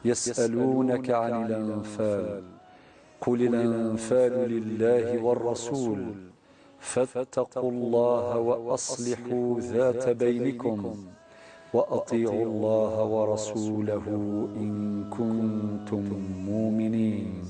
يسألونك عن الأنفال قل الأنفال لله والرسول فاتقوا الله وأصلحوا ذات بينكم وأطيعوا الله ورسوله إن كنتم مؤمنين.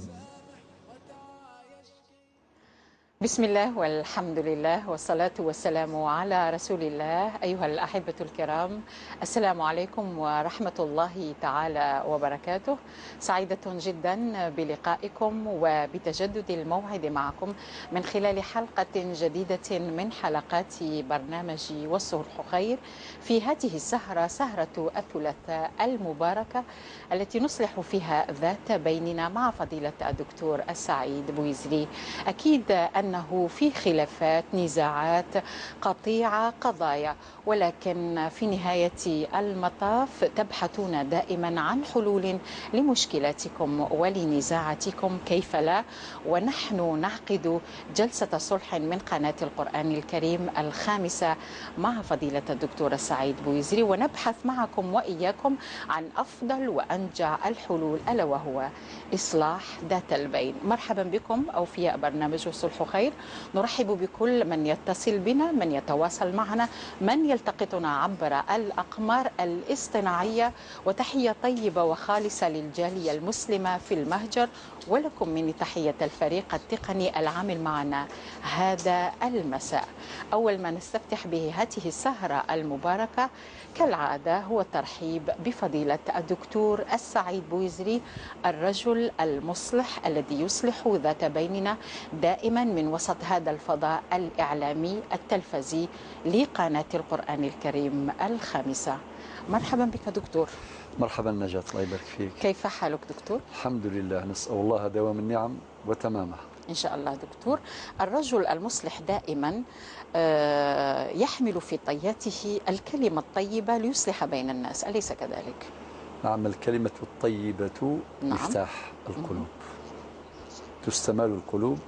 بسم الله والحمد لله والصلاة والسلام على رسول الله. أيها الأحبة الكرام، السلام عليكم ورحمة الله تعالى وبركاته. سعيدة جدا بلقائكم وبتجدد الموعد معكم من خلال حلقة جديدة من حلقات برنامج والصلح خير في هذه السهرة، سهرة الثلاثاء المباركة التي نصلح فيها ذات بيننا مع فضيلة الدكتور السعيد بويزري. أكيد أنه في خلافات، نزاعات، قطيعة، قضايا، ولكن في نهاية المطاف تبحثون دائما عن حلول لمشكلاتكم ولنزاعاتكم، كيف لا؟ ونحن نعقد جلسة صلح من قناة القرآن الكريم الخامسة مع فضيلة الدكتور السعيد بويزري، ونبحث معكم وإياكم عن أفضل وأنجع الحلول، ألا وهو إصلاح ذات البين. مرحبا بكم أوفياء برنامج الصلح خير. نرحب بكل من يتصل بنا، من يتواصل معنا، من يلتقطنا عبر الأقمار الاصطناعية، وتحية طيبة وخالصة للجالية المسلمة في المهجر، ولكم مني تحية الفريق التقني العامل معنا هذا المساء. أول ما نستفتح به هذه السهرة المباركة كالعادة هو الترحيب بفضيلة الدكتور السعيد بويزري، الرجل المصلح الذي يصلح ذات بيننا دائما من وسط هذا الفضاء الإعلامي التلفزي لقناة القرآن الكريم الخامسة. مرحبا بك دكتور. مرحبا نجاة، الله يبارك فيك. كيف حالك دكتور؟ الحمد لله، نسأل الله دوام النعم وتمامها إن شاء الله دكتور. الرجل المصلح دائما يحمل في طياته الكلمة الطيبة ليصلح بين الناس، أليس كذلك؟ نعم، الكلمة الطيبة مفتاح القلوب. تستمال القلوب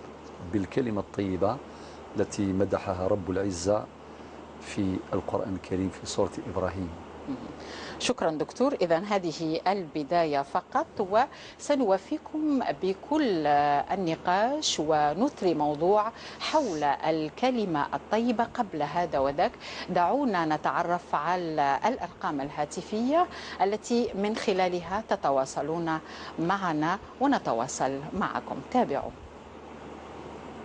بالكلمة الطيبة التي مدحها رب العزة في القرآن الكريم في سورة إبراهيم. شكرا دكتور. إذن هذه البداية فقط، وسنوفيكم بكل النقاش ونثري موضوع حول الكلمة الطيبة. قبل هذا وذاك دعونا نتعرف على الأرقام الهاتفية التي من خلالها تتواصلون معنا ونتواصل معكم. تابعوا.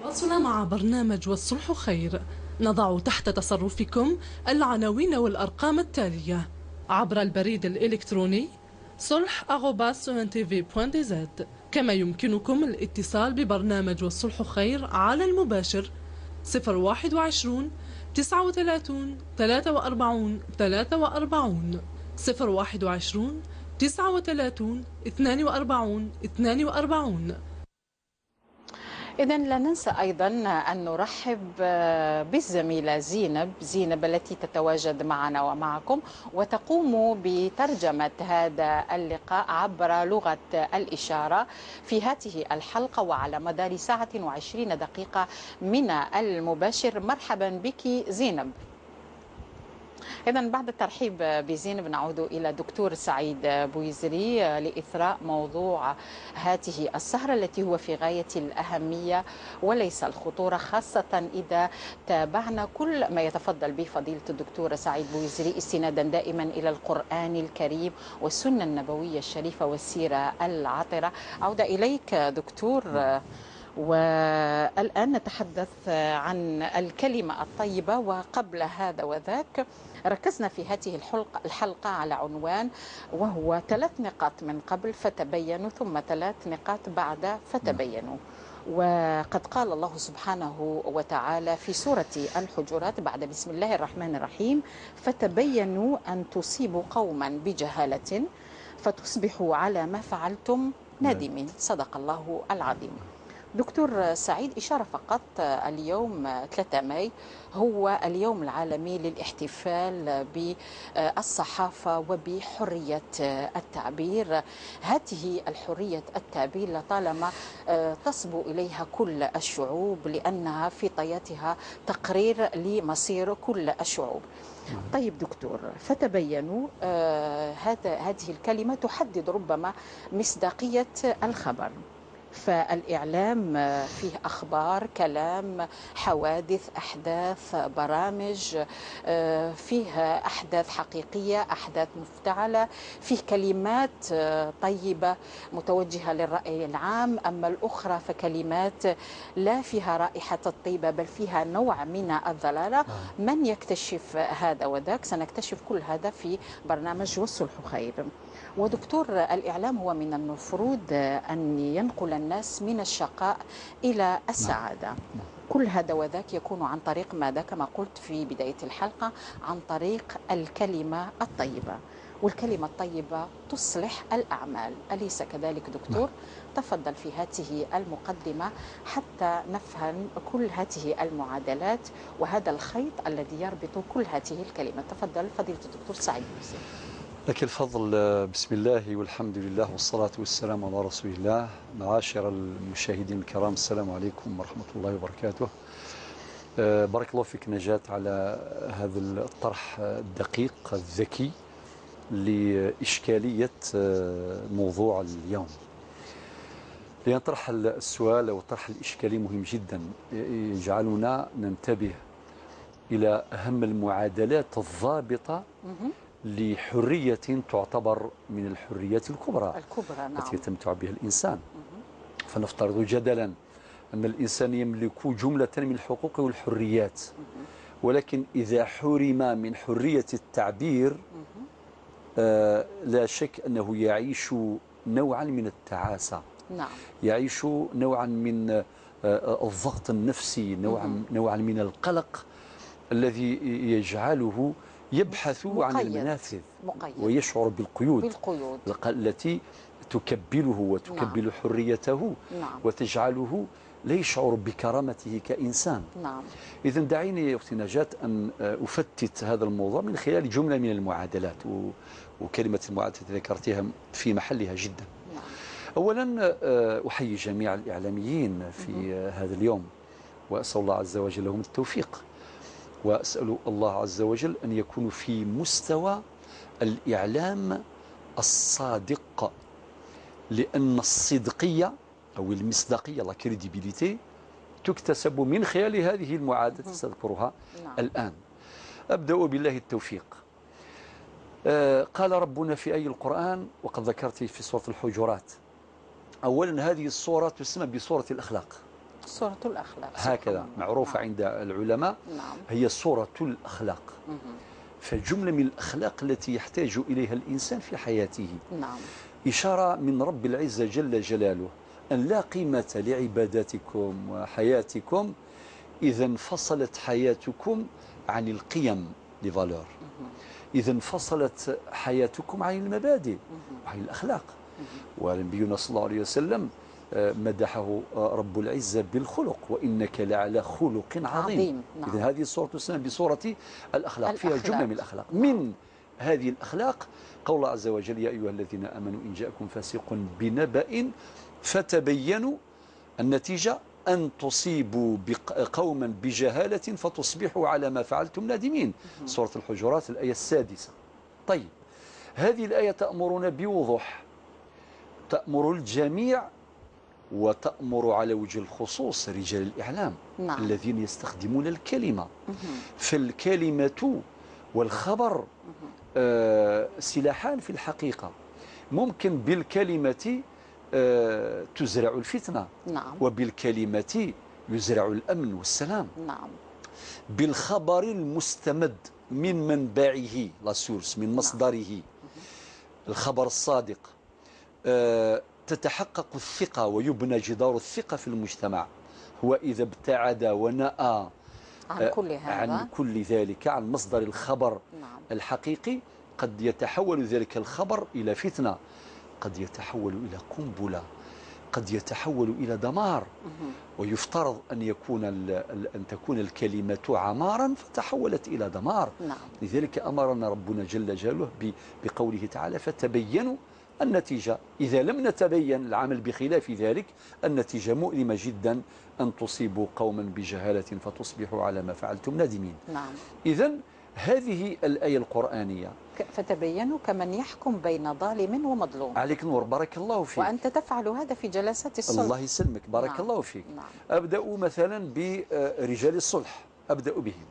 تواصل مع برنامج والصلح خير. نضع تحت تصرفكم العناوين والأرقام التالية عبر البريد الإلكتروني صلح@suntv.dz. كما يمكنكم الاتصال ببرنامج والصلح خير على المباشر 021 39 43 43 021 39 42 42. إذن لا ننسى أيضا أن نرحب بالزميلة زينب التي تتواجد معنا ومعكم وتقوم بترجمة هذا اللقاء عبر لغة الإشارة في هذه الحلقة وعلى مدار ساعة و20 دقيقة من المباشر. مرحبا بك زينب. إذن بعد الترحيب بزينب نعود إلى دكتور سعيد بويزري لإثراء موضوع هذه السهرة التي هو في غاية الأهمية وليس الخطورة، خاصة إذا تابعنا كل ما يتفضل به فضيلة الدكتور سعيد بويزري استنادا دائما إلى القرآن الكريم والسنة النبوية الشريفة والسيرة العطرة. عودة إليك دكتور. والآن نتحدث عن الكلمة الطيبة، وقبل هذا وذاك ركزنا في هذه الحلقة على عنوان وهو 3 نقاط من قبل فتبينوا، ثم 3 نقاط بعد فتبينوا. وقد قال الله سبحانه وتعالى في سورة الحجرات بعد بسم الله الرحمن الرحيم: فتبينوا أن تصيبوا قوما بجهالة فتصبحوا على ما فعلتم نادمين. صدق الله العظيم. دكتور سعيد، إشارة فقط، اليوم 3 ماي هو اليوم العالمي للاحتفال بالصحافة وبحرية التعبير. هذه الحرية التعبير لطالما تصبو إليها كل الشعوب، لأنها في طياتها تقرير لمصير كل الشعوب. طيب دكتور، فتبينوا هذه الكلمة تحدد ربما مصداقية الخبر. فالإعلام فيه أخبار، كلام، حوادث، أحداث، برامج، فيه أحداث حقيقية، أحداث مفتعلة، فيه كلمات طيبة متوجهة للرأي العام، أما الأخرى فكلمات لا فيها رائحة الطيبة بل فيها نوع من الضلالة. من يكتشف هذا وذاك؟ سنكتشف كل هذا في برنامج والصلح خير. ودكتور، الإعلام هو من المفروض أن ينقل الناس من الشقاء إلى السعادة. كل هذا وذاك يكون عن طريق ماذا؟ كما قلت في بداية الحلقة، عن طريق الكلمة الطيبة، والكلمة الطيبة تصلح الأعمال، أليس كذلك دكتور؟ تفضل في هذه المقدمة حتى نفهم كل هذه المعادلات وهذا الخيط الذي يربط كل هذه الكلمات. تفضل فضيلة الدكتور سعيد يوسف. لك الفضل. بسم الله والحمد لله والصلاة والسلام على رسول الله. معاشر المشاهدين الكرام، السلام عليكم ورحمة الله وبركاته. بارك الله فيك نجاة على هذا الطرح الدقيق الذكي لإشكالية موضوع اليوم. لينطرح السؤال أو الطرح الإشكالي مهم جدا، يجعلنا ننتبه إلى أهم المعادلات الضابطة لحرية تعتبر من الحريات الكبرى نعم. التي يتمتع بها الإنسان. فنفترض جدلا أن الإنسان يملك جملة من الحقوق والحريات، ولكن إذا حرم من حرية التعبير لا شك أنه يعيش نوعا من التعاسة. نعم. يعيش نوعا من الضغط النفسي، نوعا من القلق الذي يجعله يبحث عن المنافذ ويشعر بالقيود التي تكبله وتكبل نعم. حريته نعم. وتجعله لا يشعر بكرامته كإنسان. نعم. إذن دعيني يا أختي نجاة أن أفتت هذا الموضوع من خلال جملة من المعادلات، وكلمة المعادلة ذكرتها في محلها جدا. نعم. أولا أحيي جميع الإعلاميين في هذا اليوم وأسأل الله عز وجل لهم التوفيق، وأسأل الله عز وجل أن يكونوا في مستوى الإعلام الصادق، لأن الصدقية أو المصداقية لا كريديبيليتي تكتسب من خلال هذه المعادلة سأذكرها الآن. أبدأ بالله التوفيق. قال ربنا في أي القرآن وقد ذكرت في سورة الحجرات. أولا هذه السورة تسمى بسورة الأخلاق. سورة الأخلاق هكذا معروفة عند العلماء. نعم. هي سورة الأخلاق. فجملة من الأخلاق التي يحتاج إليها الإنسان في حياته. نعم. إشارة من رب العزة جل جلاله أن لا قيمة لعباداتكم وحياتكم إذا انفصلت حياتكم عن القيم لفالور، إذا انفصلت حياتكم عن المبادئ وعن الأخلاق. ونبينا صلى الله عليه وسلم مدحه رب العزة بالخلق، وإنك لعلى خلق عظيم. نعم. إذن هذه السورة تسمى بسورة الأخلاق، فيها جملة من الأخلاق. من هذه الأخلاق قول الله عز وجل: يا أيها الذين آمنوا إن جاءكم فاسق بنبأ فتبينوا، النتيجة أن تصيبوا قوما بجهالة فتصبحوا على ما فعلتم نادمين. سورة الحجرات الآية السادسة. طيب، هذه الآية تأمرنا بوضوح، تأمر الجميع وتأمر على وجه الخصوص رجال الإعلام. نعم. الذين يستخدمون الكلمة. فالكلمة والخبر سلاحان في الحقيقة. ممكن بالكلمة تزرع الفتنة. نعم. وبالكلمة يزرع الأمن والسلام. نعم. بالخبر المستمد من منبعه، لاسورس، من مصدره، الخبر الصادق، تتحقق الثقة ويبنى جدار الثقة في المجتمع. هو إذا ابتعد ونأى عن كل ذلك، عن مصدر الخبر الحقيقي، قد يتحول ذلك الخبر إلى فتنة، قد يتحول إلى قنبلة، قد يتحول إلى دمار. ويفترض أن تكون الكلمة عمارا فتحولت إلى دمار. لذلك أمرنا ربنا جل جلاله بقوله تعالى: فتبينوا. النتيجة إذا لم نتبين العمل بخلاف ذلك، النتيجة مؤلمة جدا، أن تصيبوا قوما بجهالة فتصبحوا على ما فعلتم نادمين. نعم. إذن هذه الآية القرآنية فتبينوا كمن يحكم بين ظالم ومظلوم. عليك نور، بارك الله فيك. وأنت تفعل هذا في جلسات الصلح. الله يسلمك، بارك الله فيك. أبدأ مثلا برجال الصلح، أبدأ بهم،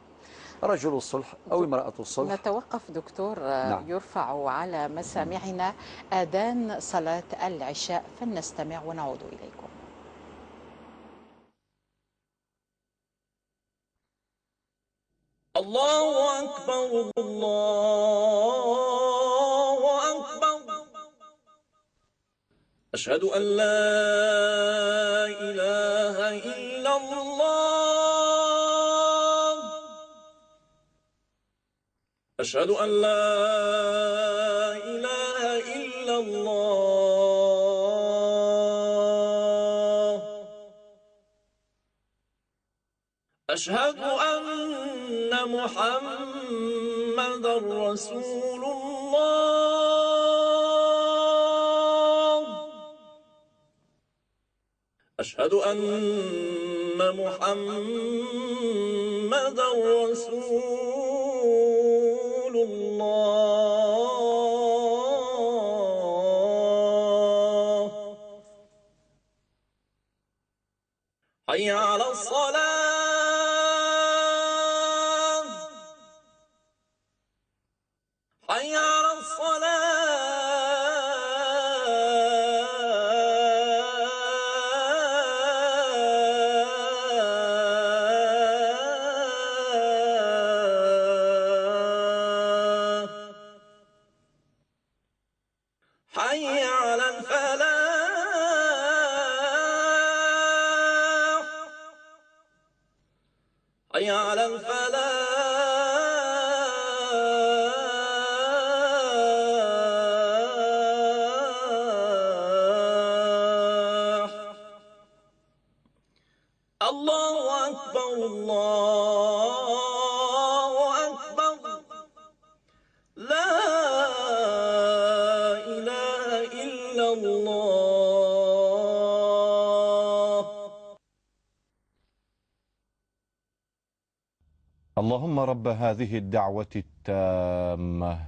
رجل الصلح أو امرأة الصلح. نتوقف دكتور. يرفع على مسامعنا آذان صلاة العشاء، فلنستمع ونعود إليكم. الله أكبر الله أكبر، أشهد أن لا إله إلا الله، أشهد أن لا إله إلا الله، أشهد أن محمدا رسول الله، أشهد أن محمدا رسول الله، حي على الصلاة، حي على الصلاة، حي على الفلاح، حي على الفلاح. الله أكبر الله أكبر، لا إله إلا الله. اللهم رب هذه الدعوة التامة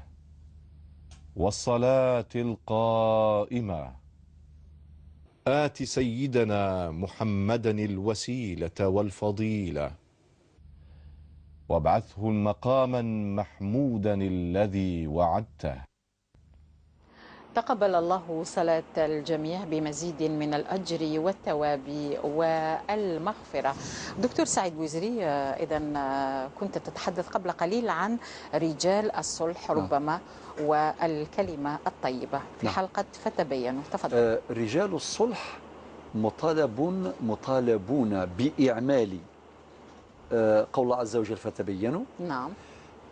والصلاة القائمة، آت سيدنا محمدا الوسيلة والفضيلة وابعثه مقاما محمودا الذي وعدته. تقبل الله صلاة الجميع بمزيد من الأجر والثواب والمغفرة. دكتور سعيد بوزيري، إذا كنت تتحدث قبل قليل عن رجال الصلح ربما والكلمة الطيبة في حلقة فتبينوا. تفضل. رجال الصلح مطالبون بإعمال قول الله عز وجل فتبينوا. نعم.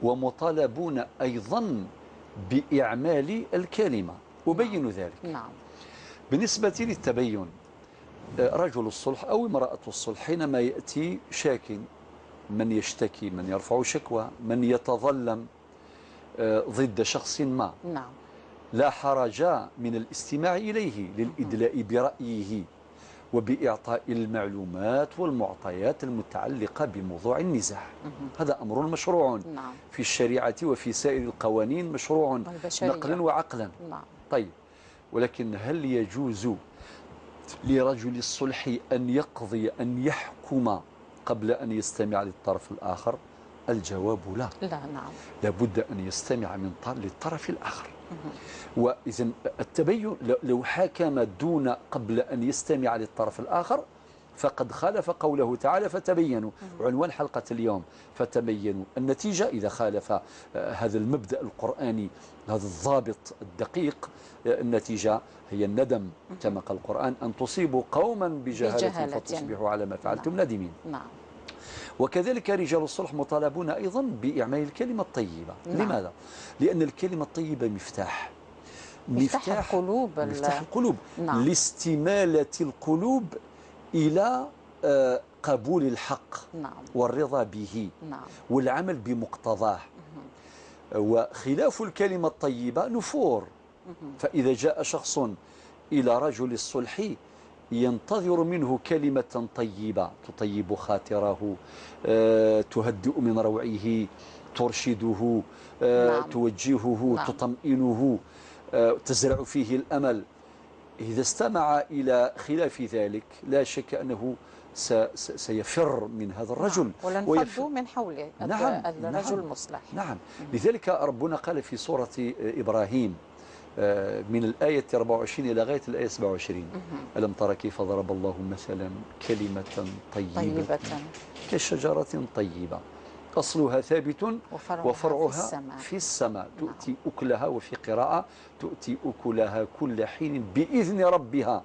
ومطالبون أيضا بإعمال الكلمة. أبين ذلك. نعم. بالنسبة للتبين، رجل الصلح أو امرأة الصلح حينما يأتي شاك، من يشتكي، من يرفع شكوى، من يتظلم ضد شخص ما، نعم، لا حرج من الاستماع إليه للإدلاء برأيه وبإعطاء المعلومات والمعطيات المتعلقة بموضوع النزاع. هذا أمر مشروع في الشريعة وفي سائر القوانين، مشروع نقلا وعقلا. طيب، ولكن هل يجوز لرجل الصلح أن يقضي، أن يحكم قبل أن يستمع للطرف الآخر؟ الجواب لا. نعم. لابد أن يستمع للطرف الآخر. وإذا التبين لو حكم دون قبل أن يستمع للطرف الآخر فقد خالف قوله تعالى فتبينوا. عنوان حلقة اليوم فتبينوا. النتيجة إذا خالف هذا المبدأ القرآني، هذا الضابط الدقيق، النتيجة هي الندم كما قال القرآن: أن تصيبوا قوما بجهالة فتصبحوا على ما فعلتم نادمين. نعم. وكذلك رجال الصلح مطالبون أيضا بإعمال الكلمة الطيبة. لماذا؟ لأن الكلمة الطيبة مفتاح القلوب، مفتاح القلوب. لاستمالة القلوب إلى قبول الحق والرضا به والعمل بمقتضاه. وخلاف الكلمة الطيبة نفور. فإذا جاء شخص إلى رجل الصلح ينتظر منه كلمة طيبة تطيب خاطره، تهدئ من روعه، ترشده، توجهه، تطمئنه، تزرع فيه الأمل. إذا استمع إلى خلاف ذلك لا شك أنه سيفر من هذا الرجل ولنفضوا من حوله الرجل المصلح. نعم. لذلك ربنا قال في سورة إبراهيم من الآية 24 إلى غاية الآية 27: ألم تر كيف ضرب الله مثلا كلمة طيبة كشجرة طيبة أصلها ثابت وفرعها في السماء تؤتي أكلها، وفي قراءة تؤتي أكلها كل حين بإذن ربها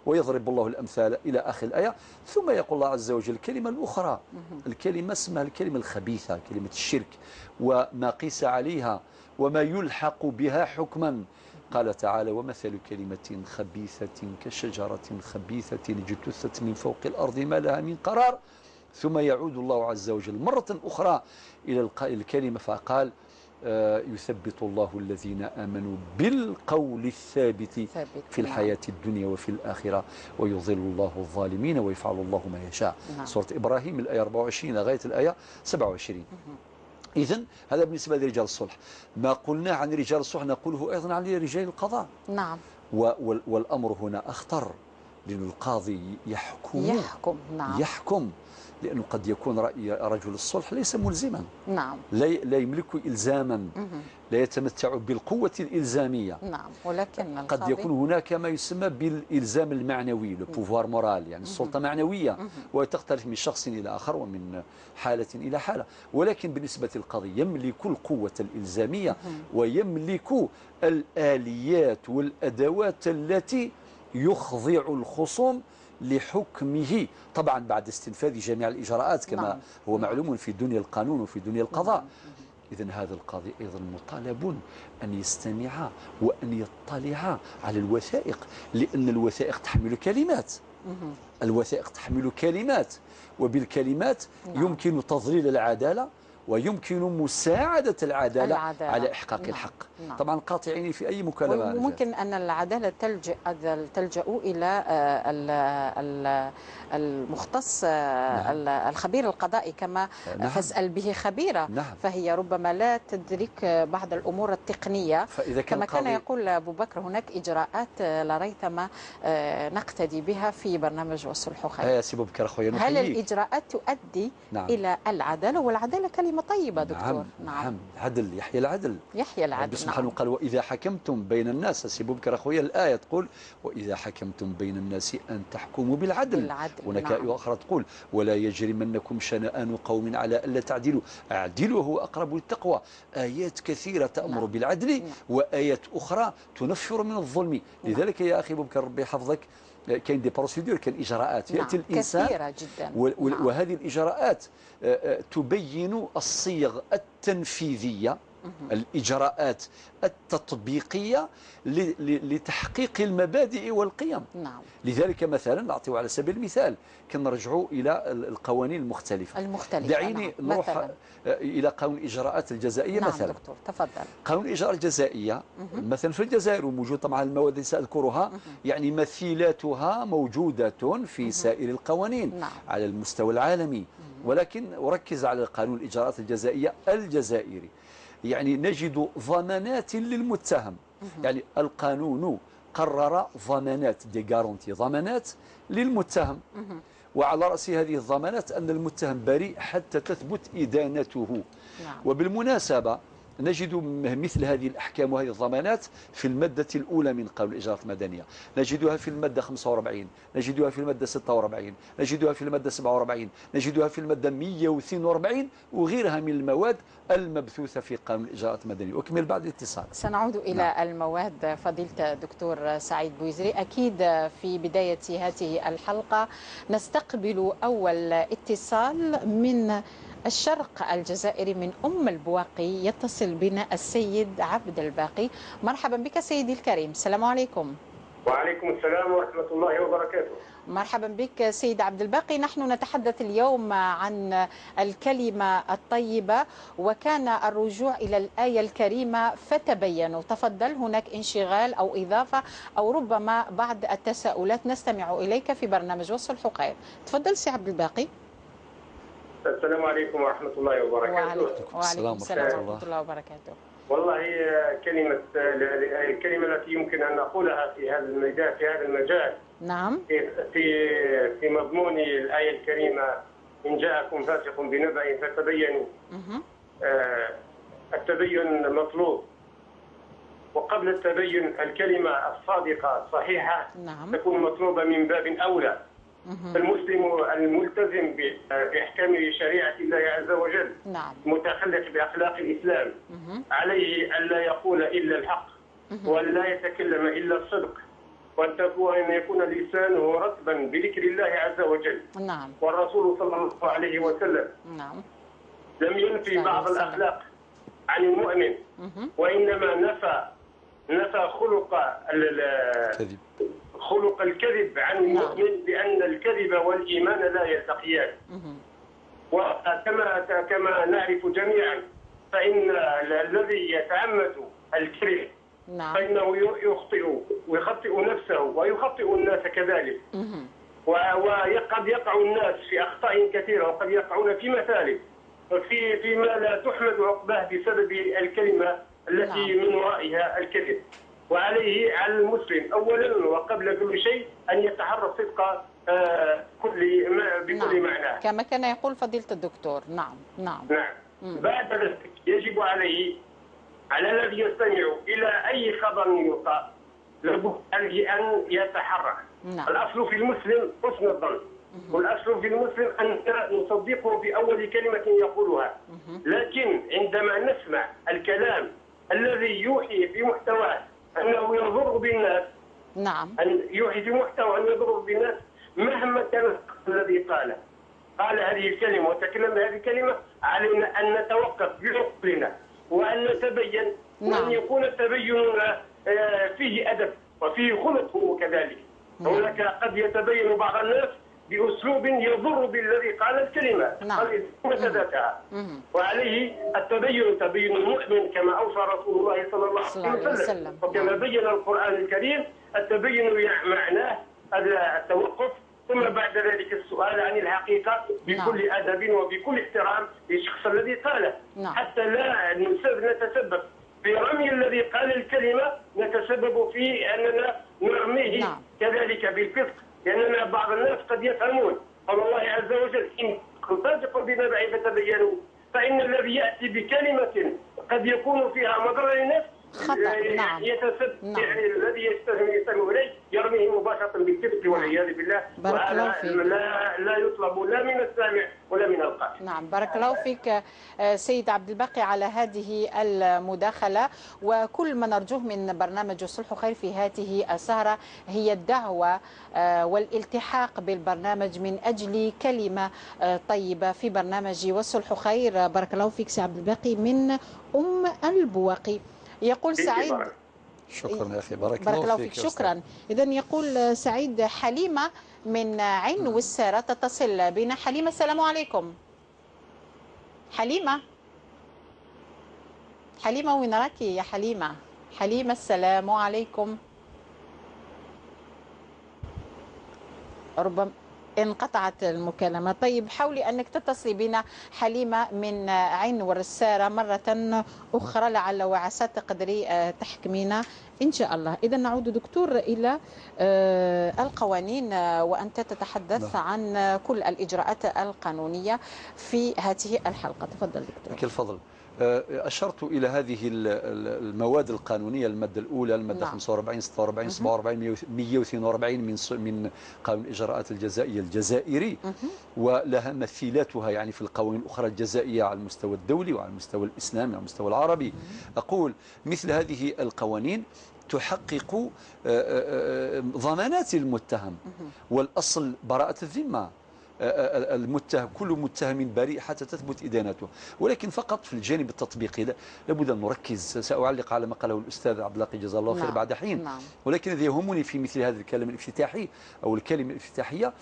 ويضرب الله الأمثال إلى آخر الآية. ثم يقول الله عز وجل الكلمة الأخرى، الكلمة اسمها الكلمة الخبيثة، كلمة الشرك، وما قيس عليها وما يلحق بها حكما. قال تعالى: ومثل كلمة خبيثة كشجرة خبيثة اجتثت من فوق الأرض ما لها من قرار. ثم يعود الله عز وجل مرة أخرى إلى الكلمة فقال: يثبت الله الذين آمنوا بالقول الثابت في الحياة الدنيا وفي الآخرة ويضل الله الظالمين ويفعل الله ما يشاء. سورة إبراهيم الآية 24 لغاية الآية 27. إذن هذا بالنسبة لرجال الصلح. ما قلنا عن رجال الصلح نقوله أيضا عن رجال القضاء. نعم. والأمر هنا أخطر، لأن القاضي يحكم لأنه قد يكون رأي رجل الصلح ليس ملزما. نعم. لا يملك إلزاما، لا يتمتع بالقوة الإلزامية. نعم. ولكن قد يكون هناك ما يسمى بالإلزام المعنوي، لو بوفوار مورال، يعني السلطة معنوية، وتختلف من شخص إلى آخر ومن حالة إلى حالة. ولكن بالنسبة للقاضي يملك القوة الإلزامية ويملك الآليات والأدوات التي يخضع الخصوم لحكمه، طبعا بعد استنفاذ جميع الإجراءات كما هو معلوم في دنيا القانون وفي دنيا القضاء. إذن هذا القاضي أيضا مطالب أن يستمع وأن يطلع على الوثائق، لأن الوثائق تحمل كلمات. الوثائق تحمل كلمات، وبالكلمات يمكن تضليل العدالة ويمكن مساعدة العدالة على إحقاق الحق. طبعا قاطعين في أي مكالمة. وممكن أن العدالة تلجأ إلى المختص الخبير القضائي كما تسأل به خبيرة. فهي ربما لا تدرك بعض الأمور التقنية، كما كان يقول أبو بكر هناك إجراءات لريثما نقتدي بها في برنامج والصلح خير. هل الإجراءات تؤدي إلى العدالة؟ والعدالة كلمة طيبة دكتور. نعم. عدل، يحيى العدل. العدل. سبحانه قال: وإذا حكمتم بين الناس، سي بكر أخويا الآية تقول: وإذا حكمتم بين الناس أن تحكموا بالعدل. هناك آية أخرى تقول: ولا يجرمنكم شنآن قوم على ألا تعدلوا اعدلوا هو أقرب للتقوى. آيات كثيرة تأمر بالعدل، وآيات أخرى تنفر من الظلم. لذلك يا أخي بكر ربي يحفظك كاين دي بروسيدور، كاين إجراءات يأتي الإنسان كثيرة جدا. وهذه الإجراءات تبين الصيغ التنفيذية، الإجراءات التطبيقية لتحقيق المبادئ والقيم. لذلك مثلا نعطيه على سبيل المثال كنرجعوا إلى القوانين المختلفة. دعيني نروح إلى قانون الإجراءات الجزائية. مثلا دكتور تفضل. قانون الإجراءات الجزائية مثلا في الجزائر وموجود طبعا المواد التي سأذكرها، يعني مثيلاتها موجودة في سائر القوانين على المستوى العالمي، ولكن أركز على قانون الإجراءات الجزائية الجزائري. يعني نجد ضمانات للمتهم، يعني القانون قرر ضمانات دي غارونتي، ضمانات للمتهم، وعلى رأس هذه الضمانات أن المتهم بريء حتى تثبت إدانته. وبالمناسبة نجد مثل هذه الأحكام وهذه الضمانات في المادة الأولى من قانون الإجراءات المدنية، نجدها في المادة 45، نجدها في المادة 46، نجدها في المادة 47، نجدها في المادة 142 وغيرها من المواد المبثوثة في قانون الإجراءات المدنية. أكمل بعد الاتصال. سنعود إلى المواد فضيلة دكتور سعيد بويزري. أكيد في بداية هذه الحلقة نستقبل أول اتصال من الشرق الجزائري، من أم البواقي. يتصل بنا السيد عبد الباقي. مرحبا بك سيدي الكريم. السلام عليكم. وعليكم السلام ورحمة الله وبركاته. مرحبا بك سيد عبد الباقي. نحن نتحدث اليوم عن الكلمة الطيبة، وكان الرجوع إلى الآية الكريمة فتبينوا. تفضل، هناك انشغال أو إضافة أو ربما بعض التساؤلات نستمع إليك في برنامج والصلح خير. تفضل سي عبد الباقي. السلام عليكم ورحمة الله وبركاته. وعليكم السلام ورحمة الله وبركاته. والله الكلمة التي يمكن أن نقولها في هذا المجال نعم في مضمون الآية الكريمة: إن جاءكم فاسق بنبأ فتبينوا. التبين مطلوب، وقبل التبين الكلمة الصادقة الصحيحة تكون مطلوبة من باب أولى. المسلم الملتزم بإحكام شريعة الله عز وجل متخلق بأخلاق الإسلام عليه أن لا يقول إلا الحق، وأن لا يتكلم إلا الصدق، وأن يكون لسانه رطبا بذكر الله عز وجل. والرسول صلى الله عليه وسلم لم ينفي بعض الأخلاق عن المؤمن، وإنما نفى خلق الكذب عن المؤمن، بأن الكذب والإيمان لا يلتقيان. وكما نعرف جميعا فإن الذي يتعمد الكذب فإنه يخطئ نفسه ويخطئ الناس كذلك. وقد يقع الناس في أخطاء كثيرة، وقد يقعون في مثالب فيما لا تحمد عقباه بسبب الكلمة التي من ورائها الكذب. وعليه على المسلم أولا وقبل كل شيء أن يتحرى صدق بكل معناه، كما كان يقول فضيلة الدكتور. نعم. بعد ذلك يجب على الذي يستمع إلى أي خبر يلقى لابد أن يتحرى. الأصل في المسلم حسن الظن، والأصل في المسلم أن نصدقه بأول كلمة يقولها. لكن عندما نسمع الكلام الذي يوحي في محتواه أنه يضر بالناس، أن يوحي في محتوى أن يضر بالناس، مهما كان الذي قال هذه الكلمة وتكلم هذه الكلمة، علينا أن نتوقف بعقلنا وأن نتبين، وأن يكون تبيننا فيه أدب وفيه خلق كذلك. هناك قد يتبين بعض الناس بأسلوب يضر بالذي قال الكلمة ذاتها، وعليه التبين تبين المؤمن كما أوصى رسول الله صلى الله عليه وسلم، وكما بين القرآن الكريم التبين معناه التوقف، ثم بعد ذلك السؤال عن الحقيقة بكل أدب وبكل احترام للشخص الذي قاله، حتى لا نتسبب في رمي الذي قال الكلمة، نتسبب في أننا نرميه كذلك بالفسق، لأن بعض الناس قد يفهمون قول الله عز وجل: إن فاسق بنبأ فتبينوا، فإن الذي يأتي بكلمة قد يكون فيها مضرة للناس يتسبب يعني الذي يستمع إليه يرميه مباشرة بالكذب والعياذ بالله، لا يطلب لا من السامع ولا من القارئ. بارك الله فيك سيد عبد الباقي على هذه المداخلة. وكل ما نرجوه من برنامج الصلح خير في هذه السهرة هي الدعوة والالتحاق بالبرنامج من أجل كلمة طيبة في برنامج والصلح خير. بارك الله فيك سيد عبد الباقي من البواقي. يقول سعيد: شكرا يا أخي، بارك الله فيك. شكرا. إذن يقول سعيد: حليمة من عين والسارة تتصل بنا. حليمة السلام عليكم. حليمة وين راكي يا حليمة؟ السلام عليكم. ربما انقطعت المكالمة. طيب حاولي أنك تتصلي بنا حليمة من عين والسارة مرة أخرى، لعل وعسى تقدري تحكمينا إن شاء الله. إذا نعود دكتور إلى القوانين، وأنت تتحدث عن كل الإجراءات القانونية في هذه الحلقة. تفضل دكتور. لك الفضل. أشرت إلى هذه المواد القانونية: المادة الأولى، المادة 45 46 47 142 من قانون الإجراءات الجزائية الجزائري، ولها مثيلاتها يعني في القوانين الأخرى الجزائية على المستوى الدولي وعلى المستوى الإسلامي وعلى المستوى العربي. أقول مثل هذه القوانين تحقق ضمانات المتهم، والأصل براءة الذمة. المتهم كل متهم بريء حتى تثبت إدانته، ولكن فقط في الجانب التطبيقي لابد أن نركز. سأعلق على ما قاله الأستاذ عبد الباقي جزاه الله خير بعد حين. ولكن الذي يهمني في مثل هذا الكلام الافتتاحي أو الكلمة الافتتاحية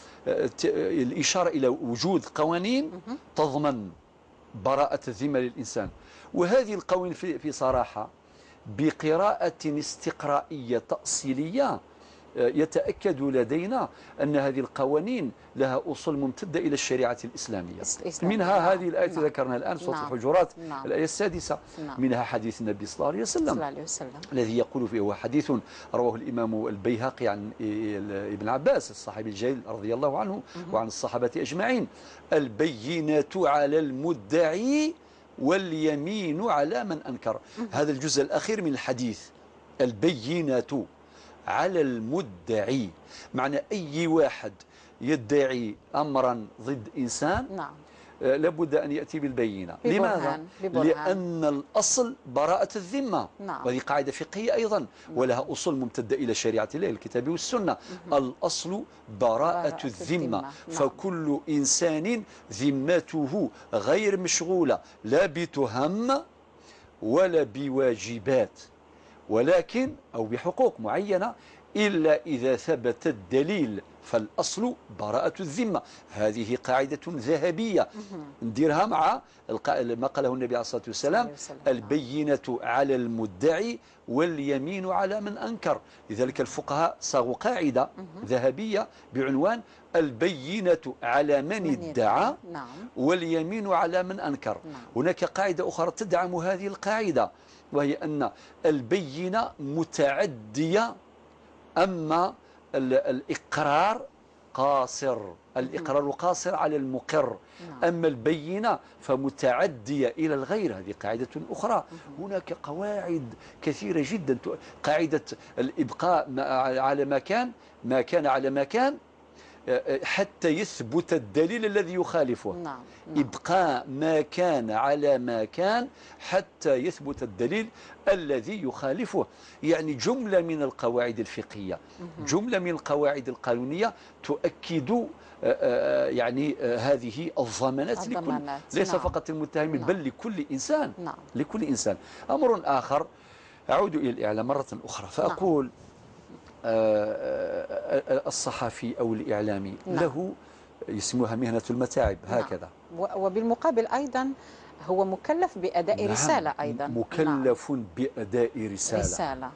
الإشارة إلى وجود قوانين تضمن براءة الذمة للإنسان. وهذه القوانين في صراحة بقراءة استقرائية تأصيلية يتأكد لدينا أن هذه القوانين لها أصول ممتدة إلى الشريعة الإسلامية. منها هذه الآية ذكرنا الآن في سورة الحجرات الآية السادسة، منها حديث النبي صلى الله عليه وسلم الذي يقول فيه، هو حديث رواه الإمام البيهقي عن ابن عباس الصحابي الجليل رضي الله عنه وعن الصحابة أجمعين: البينة على المدعي واليمين على من أنكر. هذا الجزء الأخير من الحديث، البينة على المدعي، معنى أي واحد يدعي أمرا ضد إنسان لابد أن يأتي بالبينة. لماذا؟ لأن الأصل براءة الذمة، وهذه قاعدة فقهية أيضا ولها أصول ممتدة إلى شريعة الله الكتاب والسنة. الأصل براءة الذمة، فكل إنسان ذمته غير مشغولة لا بتهم ولا بواجبات، ولكن أو بحقوق معينة، إلا إذا ثبت الدليل، فالأصل براءة الذمة. هذه قاعدة ذهبية نديرها مع ما قاله النبي عليه الصلاة والسلام: البينة على المدعي واليمين على من أنكر. لذلك الفقهاء صاغوا قاعدة ذهبية بعنوان البينة على من ادعى واليمين على من أنكر. هناك قاعدة أخرى تدعم هذه القاعدة، وهي أن البينة متعدية، أما الإقرار قاصر، الإقرار قاصر على المقر، أما البينة فمتعدية إلى الغير. هذه قاعدة أخرى. هناك قواعد كثيرة جدا. قاعدة الإبقاء على ما كان على ما كان حتى يثبت الدليل الذي يخالفه. إبقاء ما كان على ما كان حتى يثبت الدليل الذي يخالفه. يعني جملة من القواعد الفقهية، جملة من القواعد القانونية تؤكد يعني هذه الضمانات لكل، ليس فقط المتهم بل لكل إنسان. لكل إنسان. أمر آخر، أعود إلى الإعلام مرة أخرى فأقول الصحفي أو الإعلامي له يسموها مهنة المتاعب هكذا، وبالمقابل أيضا هو مكلف بأداء رسالة أيضا، مكلف بأداء رسالة.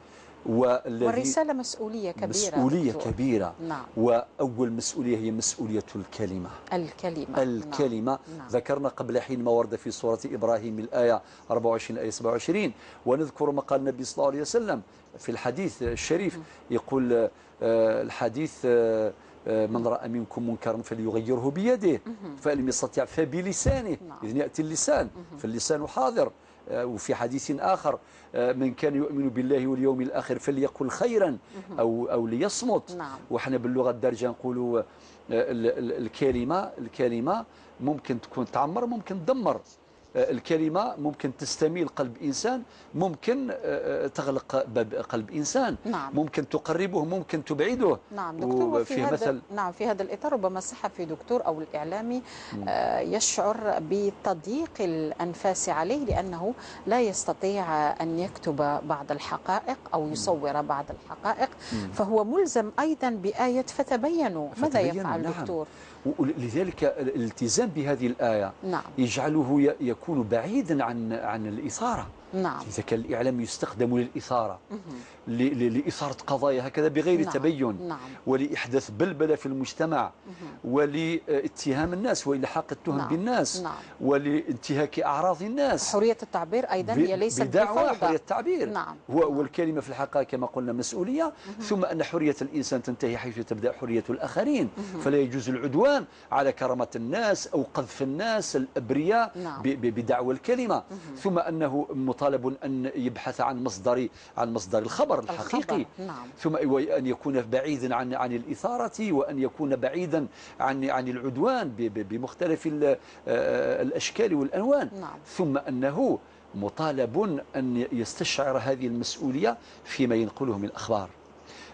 والرسالة مسؤولية كبيرة. مسؤولية كبيرة. وأول مسؤولية هي مسؤولية الكلمة. ذكرنا قبل حين ما ورد في سورة إبراهيم الآية 24 الآية 27، ونذكر ما قال النبي صلى الله عليه وسلم في الحديث الشريف، يقول الحديث: من رأى منكم منكرا فليغيره بيده، فإن لم يستطع فبلسانه. إذن يأتي اللسان، فاللسان حاضر. وفي حديث آخر: من كان يؤمن بالله واليوم الآخر فليقل خيرا أو ليصمت. وحنا باللغة الدارجة نقولوا الكلمة ممكن تكون تعمر، ممكن تدمر. الكلمة ممكن تستميل قلب إنسان، ممكن تغلق باب قلب إنسان. ممكن تقربه، ممكن تبعده. دكتور، في هذا الإطار ربما الصحفي دكتور أو الإعلامي يشعر بتضييق الأنفاس عليه، لأنه لا يستطيع أن يكتب بعض الحقائق أو يصور بعض الحقائق، فهو ملزم أيضا بآية فتبينوا. ماذا يفعل دكتور؟ لذلك الالتزام بهذه الآية يجعله يكون بعيدا عن الإثارة. إذا كان الإعلام يستخدم للإثارة، لإثارة قضايا هكذا بغير تبين، ولإحداث بلبلة في المجتمع، ولاتهام الناس وإلحاق التهم بالناس، ولانتهاك أعراض الناس. حرية التعبير أيضا هي ليست بدعوى حرية التعبير. والكلمة في الحقيقة كما قلنا مسؤولية. ثم أن حرية الإنسان تنتهي حيث تبدأ حرية الآخرين. فلا يجوز العدوان على كرامة الناس أو قذف الناس الأبرياء بدعوى الكلمة. ثم أنه مطالب أن يبحث عن مصدر الخبر الحقيقي. ثم أن يكون بعيدا عن الإثارة، وأن يكون بعيدا عن العدوان بمختلف الأشكال والألوان. ثم أنه مطالب أن يستشعر هذه المسؤولية فيما ينقله من الأخبار،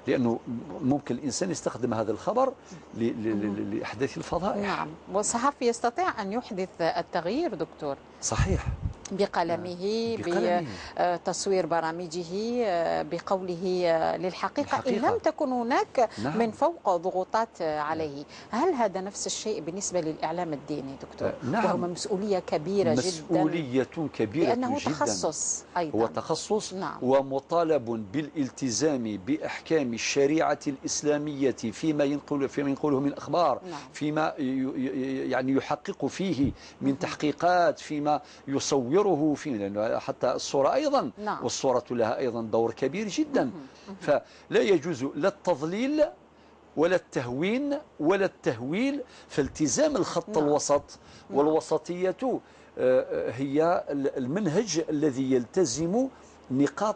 لأنه ممكن الإنسان يستخدم هذا الخبر لإحداث الفضائح. والصحفي يستطيع أن يحدث التغيير دكتور. صحيح. بقلمه بتصوير برامجه بقوله للحقيقة إن لم تكن هناك من فوق ضغوطات عليه. هل هذا نفس الشيء بالنسبة للإعلام الديني دكتور؟ وهو مسؤولية كبيرة جدا، مسؤولية كبيرة لأنه جدا، تخصص أيضا، هو تخصص ومطالب بالالتزام بأحكام الشريعة الإسلامية فيما ينقله من أخبار، فيما يعني يحقق فيه من تحقيقات، فيما يصوره فيه، لأنه حتى الصورة أيضا والصورة لها أيضا دور كبير جدا. فلا يجوز لا التضليل ولا التهوين ولا التهويل، فالتزام الخط الوسط والوسطية هي المنهج الذي يلتزم نقاط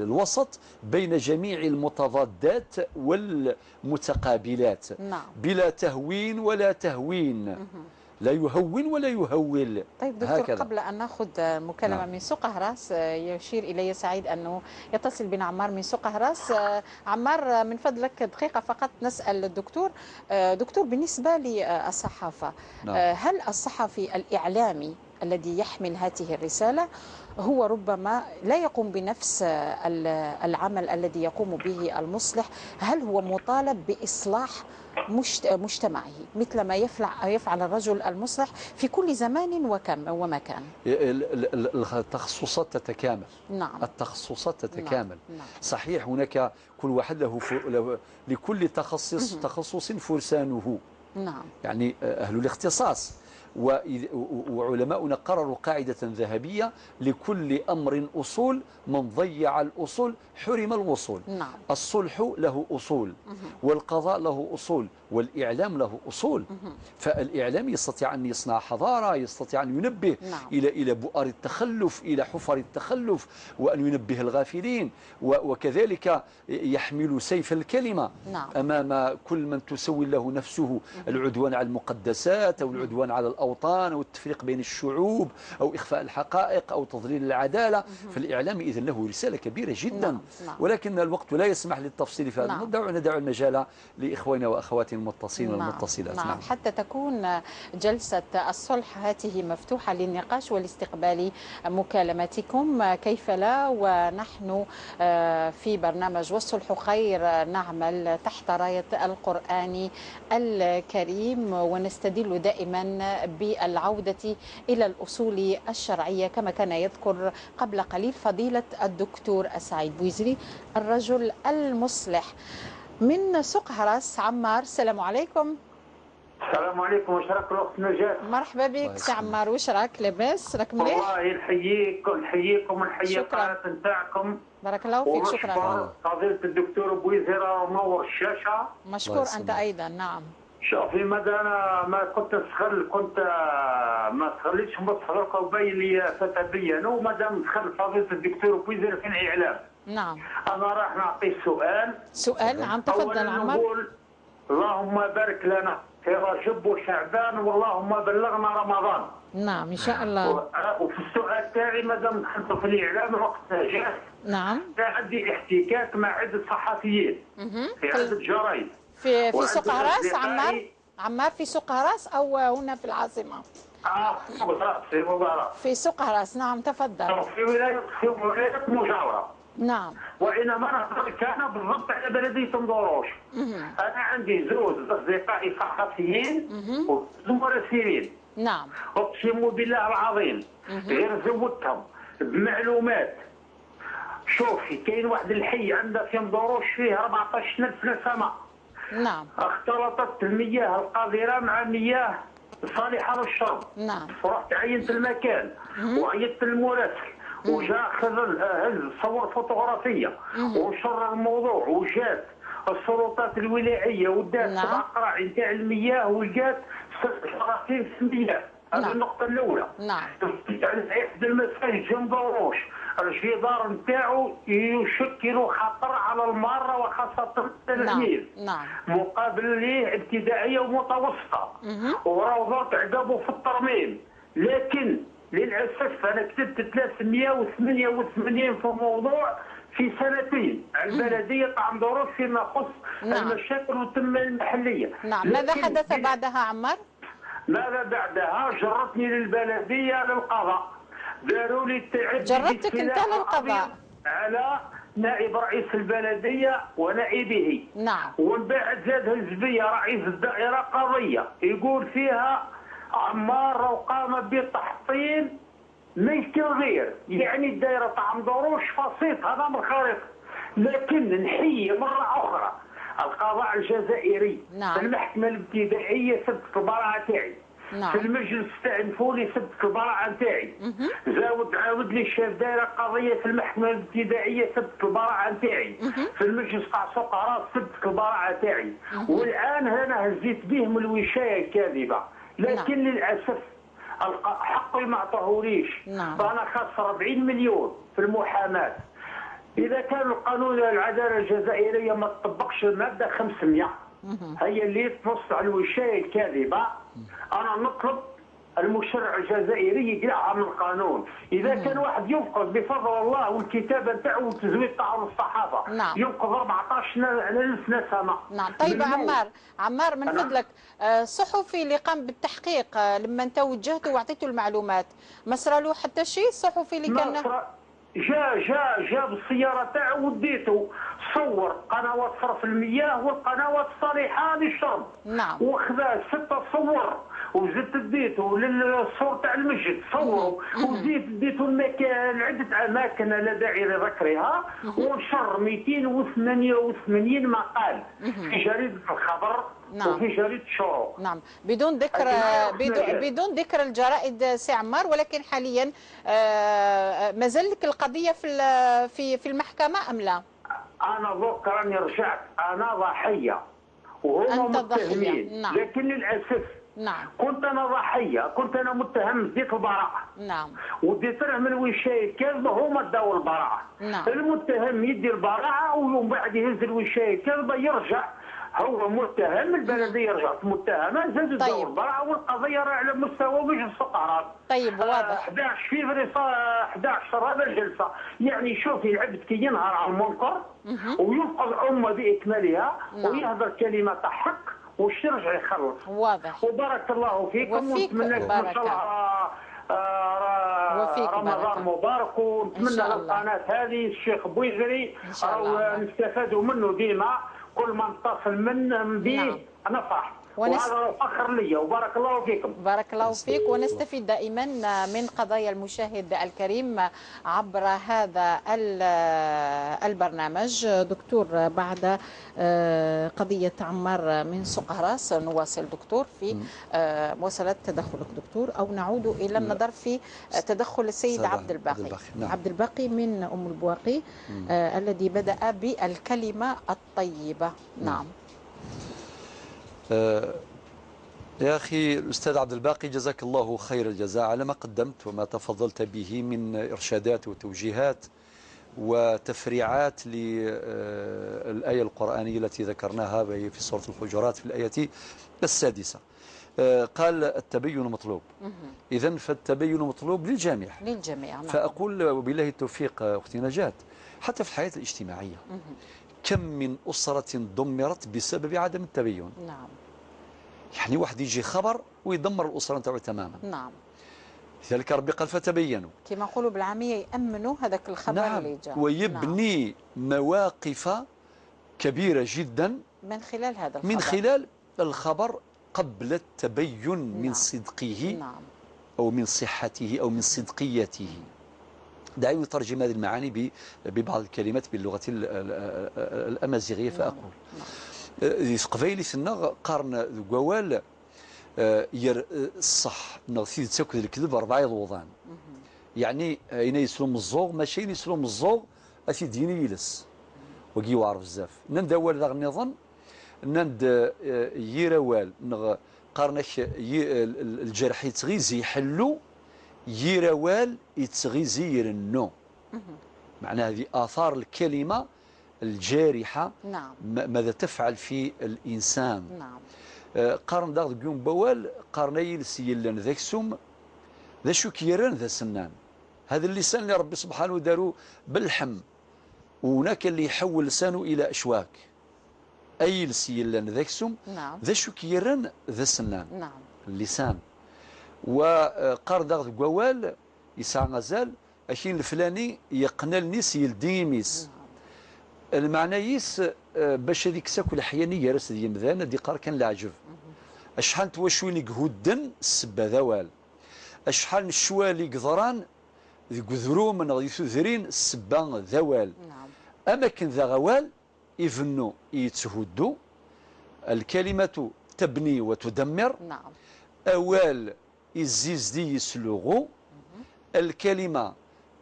الوسط بين جميع المتضادات والمتقابلات، بلا تهوين ولا تهوين، لا يهون ولا يهول. طيب دكتور، هكذا. قبل أن نأخذ مكالمة من سوق هراس، يشير إلي سعيد أنه يتصل بنا عمار من سوق هراس. عمار من فضلك دقيقة فقط نسأل الدكتور. دكتور، بالنسبة للصحافة، هل الصحفي الإعلامي الذي يحمل هذه الرسالة هو ربما لا يقوم بنفس العمل الذي يقوم به المصلح؟ هل هو مطالب بإصلاح مجتمعه مثل ما يفعل الرجل المصلح في كل زمان ومكان؟ التخصصات تتكامل. التخصصات تتكامل. صحيح هناك كل واحد له لكل تخصص فرسانه. يعني أهل الاختصاص، وعلماؤنا قرروا قاعدة ذهبية: لكل أمر أصول، من ضيع الأصول حرم الوصول. الصلح له أصول، والقضاء له أصول، والإعلام له أصول. فالإعلام يستطيع أن يصنع حضارة، يستطيع أن ينبه إلى بؤر التخلف، إلى حفر التخلف، وأن ينبه الغافلين، وكذلك يحمل سيف الكلمة أمام كل من تسوي له نفسه العدوان على المقدسات أو العدوان على الأوطان أو التفريق بين الشعوب أو إخفاء الحقائق أو تضليل العدالة. فالإعلام إذن له رسالة كبيرة جدا، ولكن الوقت لا يسمح للتفصيل في هذا. ندع المجال لإخواننا وأخواتنا المتصلين والمتصلات. حتى تكون جلسة الصلح هذه مفتوحة للنقاش والاستقبال مكالماتكم، كيف لا؟ ونحن في برنامج والصلح خير نعمل تحت راية القرآن الكريم، ونستدل دائما بالعودة إلى الأصول الشرعية كما كان يذكر قبل قليل فضيلة الدكتور سعيد بويزري الرجل المصلح. من سوق هراس عمار، السلام عليكم. السلام عليكم، واش راك الاخت نجاة؟ مرحبا بك سي عمار، واش راك؟ لاباس؟ راك مليح؟ والله نحييكم ونحيي القناه نتاعكم. بارك الله فيك. شكرا. فضيلة الدكتور بويزرة منور الشاشه. مشكور انت ايضا. نعم. شوفي ماذا انا ما كنت ما تخليتش نبص وبين لي فتى بي انا ومادام دخل فضيلة الدكتور بويزرة في الاعلام. نعم. انا راح نعطي سؤال. نعم تفضل عمار. نقول اللهم بارك لنا في رجب وشعبان واللهم بلغنا رمضان. نعم ان شاء الله. وفي السؤال تاعي مادام دخلت في الاعلام الوقت جاء. نعم. عندي احتكاك مع عدة صحفيين في عدة جرايد. في سوق هراس عمار في سوق هراس او هنا في العاصمة؟ في سوق هراس. نعم تفضل. في ولاية مجاورة. نعم. وإنما نهضر كان بالضبط على بلدية مدوروش. أنا عندي زوج أصدقائي صحفيين ومراسلين. نعم. أقسم بالله العظيم غير زودتهم بمعلومات. شوفي كاين واحد الحي عنده في مدوروش فيه 14,000 نسمة. نعم. اختلطت المياه القذرة مع مياه صالحة للشرب. نعم. ورحت عينت المكان وعينت المراسل وجاء هز صور فوتوغرافيه ونشر الموضوع، وجات السلطات الولاييه ودات 7 قراع نتاع المياه ولقات شراكين في المياه. هذه النقطه الاولى. نعم. عند احدى المساجد جنب دروش الجدار نتاعو يشكل خطر على الماره وخاصه التلاميذ. نعم. مقابل ليه ابتدائيه ومتوسطه. وروضات عقبه في الترميم، لكن للأسف أنا كتبت 388 في موضوع في سنتين على البلدية تاع مدوروش فيما يخص المشاكل والتنمية المحلية. نعم. ماذا حدث بعدها عمار؟ ماذا بعدها جرتني للبلديه للقضاء، داروا لي التعدي جربتك انت للقضاء على نائب رئيس البلديه ونائبه. نعم. ومن بعد زاد هز بيا رئيس الدائره قضيه يقول فيها عمار وقام بتحطيم ملك الغير، يعني الدائره تاع مدروش فصيت هذا من الخريطه. لكن نحيي مره اخرى القضاء الجزائري. نعم. في المحكمه الابتدائيه ثبت البراءه تاعي. نعم. في المجلس تاع الفولي ثبت البراءه نتاعي. عاود لي الشاف دايره قضيه في المحكمه الابتدائيه ثبت البراءه نتاعي. في المجلس تاع سوق راس ثبت البراءه تاعي. والان انا هزيت بهم الوشايه الكاذبه، لكن للاسف حقي ما عطاهوليش. فانا خاسر 40 مليون في المحاماه. اذا كان القانون العداله الجزائريه ما تطبقش الماده 500 هي اللي تنص على الوشايه الكاذبه، انا نطلب المشرع الجزائري يقلعها من القانون. اذا كان واحد ينقذ بفضل الله والكتابه نتاعو والتزوير تاعو الصحافه ينقذ 14,000 نسمه. نعم. طيب عمار من فضلك، صحفي اللي قام بالتحقيق لما انت وجهته واعطيته المعلومات ما صرا له حتى شيء؟ الصحفي اللي كان جا بالسياره تاعو وديته صور قنوات صرف المياه والقنوات الصالحه للشرب. نعم. وخذا 6 صور وزدت ديته للصور تاع المسجد صوروا وديته المكان عده اماكن لا داعي لذكرها، ونشر 288 مقال في جريده الخبر. نعم. وفي جريده الشروق. نعم. بدون ذكر بدون ذكر الجرائد سي عمار، ولكن حاليا ما زال لك القضيه في المحكمه ام لا؟ انا دوك راني رجعت، انا ضحيه وهم متهمين. نعم. لكن للاسف نعم. كنت انا ضحيه، كنت انا متهم ديت البراءه. نعم. وديت له من الوشايه الكاذبه هما داو البراءه. نعم. المتهم يدي البراءه ومن بعد يهز الوشايه الكاذبه يرجع هو متهم، البلديه رجعت متهمه، زادوا داو البراءه والقضيه راه على مستوى مجلس القرار. طيب واضح. 11 فيفري 11 هذا الجلسه، يعني شوفي العبد كي ينهار على المنكر وينقذ الامه باكملها. نعم. ويهضر كلمه حق وش يرجع يخلص. واضح. وبارك الله فيكم ونتمنى لكم ان شاء الله رمضان مبارك، ونتمنى القناه هذه الشيخ بويزري نستفادوا منه ديما، كل ما نتصل من به نفرح. وهذا فخر لي وبارك الله فيكم. بارك الله فيك، ونستفيد دائما من قضايا المشاهد الكريم عبر هذا البرنامج. دكتور، بعد قضية عمار من سوق راس نواصل دكتور في مواصلة تدخلك دكتور، أو نعود إلى النظر في تدخل السيد عبد الباقي. نعم. عبد الباقي من أم البواقي الذي بدأ بالكلمة الطيبة. نعم. يا أخي الأستاذ عبد الباقي، جزاك الله خير الجزاء على ما قدمت وما تفضلت به من إرشادات وتوجيهات وتفريعات للآية القرآنية التي ذكرناها في سورة الحجرات في الآية 6. قال التبين مطلوب. إذن فالتبين مطلوب للجميع. نعم. فأقول وبالله التوفيق أختي نجاة، حتى في الحياة الاجتماعية كم من أسرة دمرت بسبب عدم التبين. نعم. يعني واحد يجي خبر ويدمر الأسرة نتاعو تماما. نعم. لذلك ربي قال فتبينوا، كما نقولوا بالعامية يأمنوا هذاك الخبر. نعم. اللي جاء. ويبني مواقف كبيرة جدا من خلال هذا الخبر، من خلال الخبر قبل التبين من صدقه. نعم. أو من صحته أو من صدقيته. دعيني نترجم هذه المعاني ببعض الكلمات باللغة الأمازيغية. فأقول قبيلي سنة قارن قوال ير الصح نغسيد تسكد الكذب 4 الوضان. يعني هنا يسلم الزوغ ماشي يسلم الزوغ أثي ديني يلس وقي وعرف بزاف. نند أول ذا النظام نند يروال قارنك الجرح يتغيزي يحلو يروال يتغيزي يرنو. معنى هذه آثار الكلمة الجارحة. نعم. ماذا تفعل في الإنسان. نعم. قارن داغ قيوم بوال قارني لسيلان ذاك سوم ذا شو كيران ذا سنان. هذا اللسان اللي ربي سبحانه دارو بالحم، وهناك اللي يحول لسانه إلى أشواك. أي لسيلان ذاك سوم. نعم. ذا شو كيران ذا سنان. نعم. اللسان. وقاردغ قوال يسعى غزال أشين الفلاني يقنل نيس يلديميس المعنى يس باش هذيك ساكل حيانية راس ديال مذان دي قار كان العجب. أشحال توشويني قهودن السبا ذوال، أشحال نشوالي قضران ذي قذرو من غادي ثذرين السبا ذوال. أماكن ذا غوال يفنو يتهدو، الكلمة تبني وتدمر. أوال يزيز دي يسلغو، الكلمة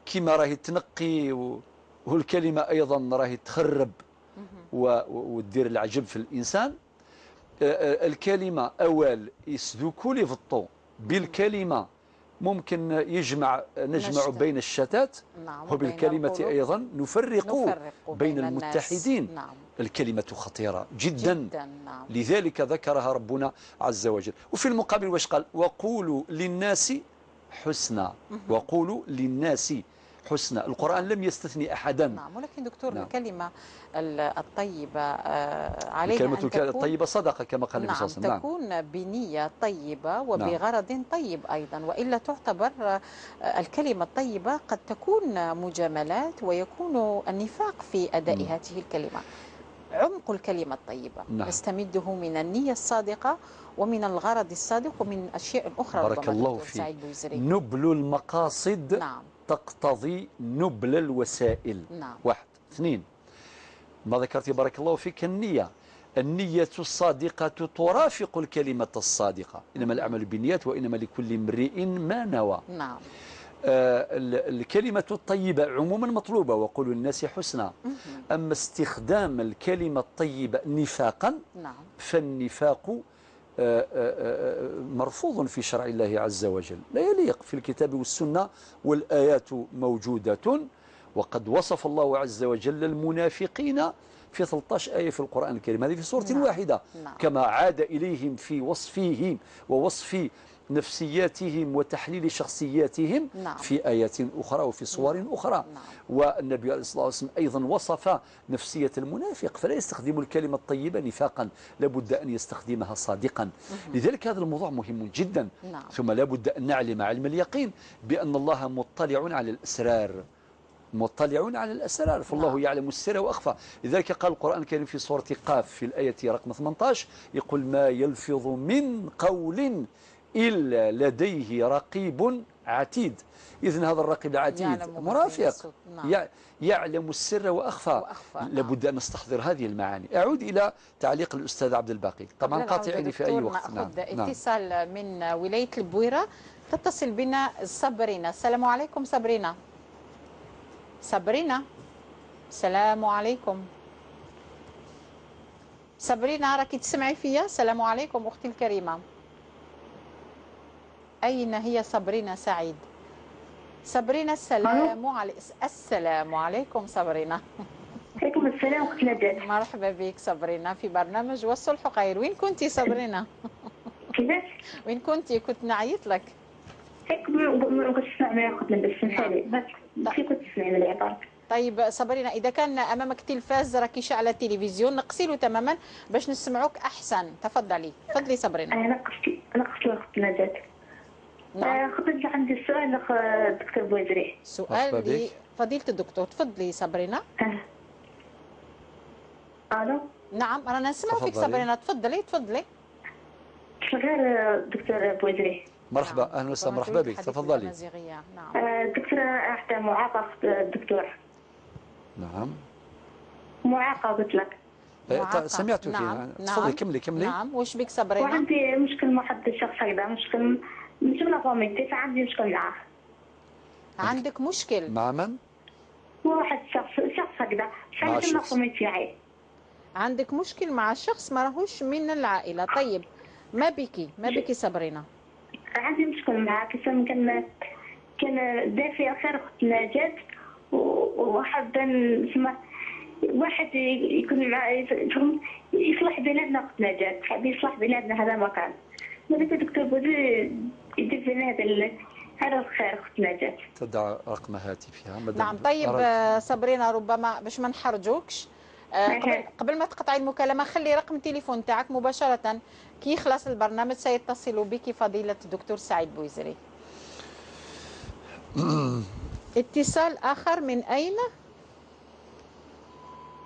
كما راهي تنقي والكلمة أيضا راهي تخرب وتدير العجب في الإنسان. الكلمة أوال يسدوكو لي فطو بالكلمة ممكن نجمع بين الشتات، وبالكلمة أيضا نفرق بين المتحدين. الكلمة خطيرة جدا. لذلك ذكرها ربنا عز وجل. وفي المقابل واش قال؟ وقولوا للناس حسنا، وقولوا للناس حسنا. القرآن لم يستثني أحدا. ولكن دكتور الكلمة الطيبة عليها الكلمة الطيبة صدقة كما قال النبي صلى الله عليه وسلم. تكون بنية طيبة وبغرض طيب أيضا، وإلا تعتبر الكلمة الطيبة قد تكون مجاملات ويكون النفاق في أداء هذه الكلمة. عمق الكلمة الطيبة نستمده من النية الصادقة ومن الغرض الصادق ومن أشياء أخرى. بارك الله فيك. نبل المقاصد تقتضي نبل الوسائل. واحد. اثنين، ما ذكرتي بارك الله فيك النية. النية الصادقة ترافق الكلمة الصادقة. إنما الأعمال بالنيات وإنما لكل امرئ ما نوى. الكلمة الطيبة عموما مطلوبة، وقولوا للناس حسنا. أما استخدام الكلمة الطيبة نفاقا فالنفاق مرفوض في شرع الله عز وجل، لا يليق في الكتاب والسنة، والآيات موجودة. وقد وصف الله عز وجل المنافقين في 13 آية في القرآن الكريم، هذه في سورة واحدة. كما عاد إليهم في وصفهم ووصف نفسياتهم وتحليل شخصياتهم في آيات أخرى وفي صور أخرى. والنبي صلى الله عليه وسلم أيضا وصف نفسية المنافق، فلا يستخدم الكلمة الطيبة نفاقا، لابد أن يستخدمها صادقا. لذلك هذا الموضوع مهم جدا. ثم لابد أن نعلم علم اليقين بأن الله مطلع على الأسرار، مطلع على الأسرار، فالله يعلم السر وأخفى. لذلك قال القرآن الكريم في سورة قاف في الآية رقم 18 يقول ما يلفظ من قول إلا لديه رقيب عتيد. إذن هذا الرقيب العتيد مرافق يعلم السر وأخفى. لابد أن نستحضر هذه المعاني. أعود إلى تعليق الأستاذ عبد الباقي، طبعا قاطعني في أي وقت. نأخذ اتصال من ولاية البويرة، تتصل بنا صبرينا. السلام عليكم صبرينا. صبرينا السلام عليكم. صبرينا راكي تسمعي فيا؟ السلام عليكم أختي الكريمة. أين هي صبرينا سعيد؟ صبرينا السلام عليكم صبرينا. عليكم السلام أختي نجاة. مرحبا بك صبرينا في برنامج والصلح خير. وين كنتي صبرينا؟ كيفاش؟ وين كنتي؟ كنت نعيط لك. هيك ما كنتش نسمع معايا أختنا بس نحالي بس كنت تسمعي من العبارة. طيب صبرينا، إذا كان أمامك تلفاز راكي شاعلة التلفزيون نقصي له تماما باش نسمعوك أحسن. تفضلي تفضلي صبرينا. أنا نقصت أختي نجاة. خطيت عندي السؤال دكتور بويزري. سؤال لفضيلة الدكتور. تفضلي صبرينا. الو. نعم رانا نسمع فيك صبرينا. تفضلي تفضلي. شغال دكتور بويزري. مرحبا اهلا وسهلا. مرحبا بك تفضلي. دكتور احدى معاقة الدكتور. نعم معاقة قلت لك. سمعت فيها. نعم. تفضلي كملي. نعم واش بك صبرينا؟ وعندي مشكل مع حد الشخص هكذا، مشكل فاميلتي، فعندي مشكل معاه. عندك مشكل مع من؟ واحد شخص هكذا شحال من فاميلتي عايش. عندك مشكل مع الشخص ما راهوش من العائلة. طيب ما بكي صبرينا؟ عندي مشكل معاه. كان دافع خير اخت نجاة، وواحد نسمع واحد يكون معاه يصلح بيناتنا اخت نجاة، حاب يصلح بيناتنا. هذا ما كان ماذا دكتور بودي يدير بينا هذا الخير اخت نجاة. تدعى رقم هاتفها. نعم طيب صبرينا، ربما باش ما نحرجوكش قبل ما تقطعي المكالمة خلي رقم التليفون تاعك مباشرة كي يخلص البرنامج سيتصل بك فضيلة الدكتور سعيد بويزري. اتصال آخر من أين؟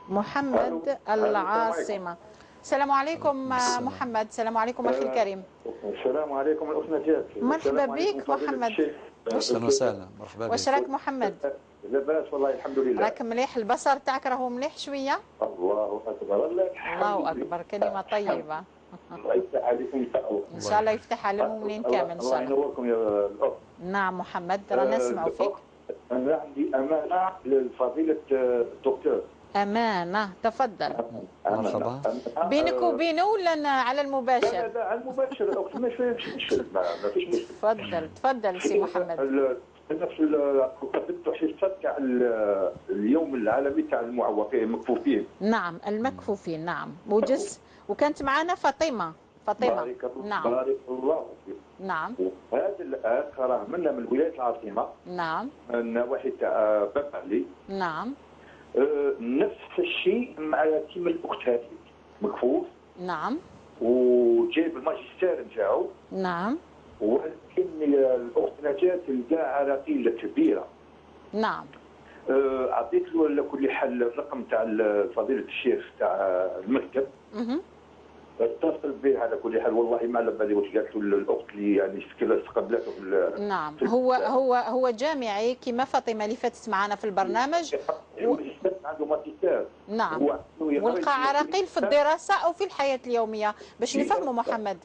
محمد العاصمة. السلام عليكم محمد. السلام عليكم أخي الكريم. السلام عليكم الأخت نجاة. مرحبا بك محمد. أهلا وسهلا. مرحبا بك. واش راك محمد؟ لاباس والله الحمد لله. راك مليح؟ البصر تاعك راهو مليح شوية؟ الله أكبر. الله أكبر. كلمة طيبة. الله يفتح عليكم إن شاء الله. إن شاء الله يفتح على المؤمنين كامل إن شاء الله. الله ينوركم يا الأخت. نعم محمد رانا نسمع فيك. أنا عندي أمانة لفضيلة الدكتور. أمانة تفضل. مرحبا. بينك وبينه ولا على المباشر؟ لا على المباشر الأخت ما فيش مشكل. ما فيش مشكل. تفضل سي محمد. نفس قدمت حصة تاع اليوم العالمي تاع المعوقين المكفوفين. نعم المكفوفين نعم وكانت معنا فاطمة. نعم بارك الله فيك. نعم هذا الآن راه منا من ولاية العاصمة. نعم من النواحي تاع باب علي. نعم نفس الشيء مع كيما الأخت هذه مكفوف. نعم وجايب الماجستير نتاعو. نعم ولكن الأخت نجاة لقاها رقيلة كبيرة. نعم أعطيت له على كل حال الرقم تاع فضيلة الشيخ تاع المكتب. اتصل به على كل حال والله ما على بالي واش قالت له الاخت اللي يعني استقبلته نعم هو جامعي كما فاطمه اللي فاتت معنا في البرنامج عنده ماجستير. نعم ولقى عراقيل في الدراسه او في الحياه اليوميه باش نفهموا محمد.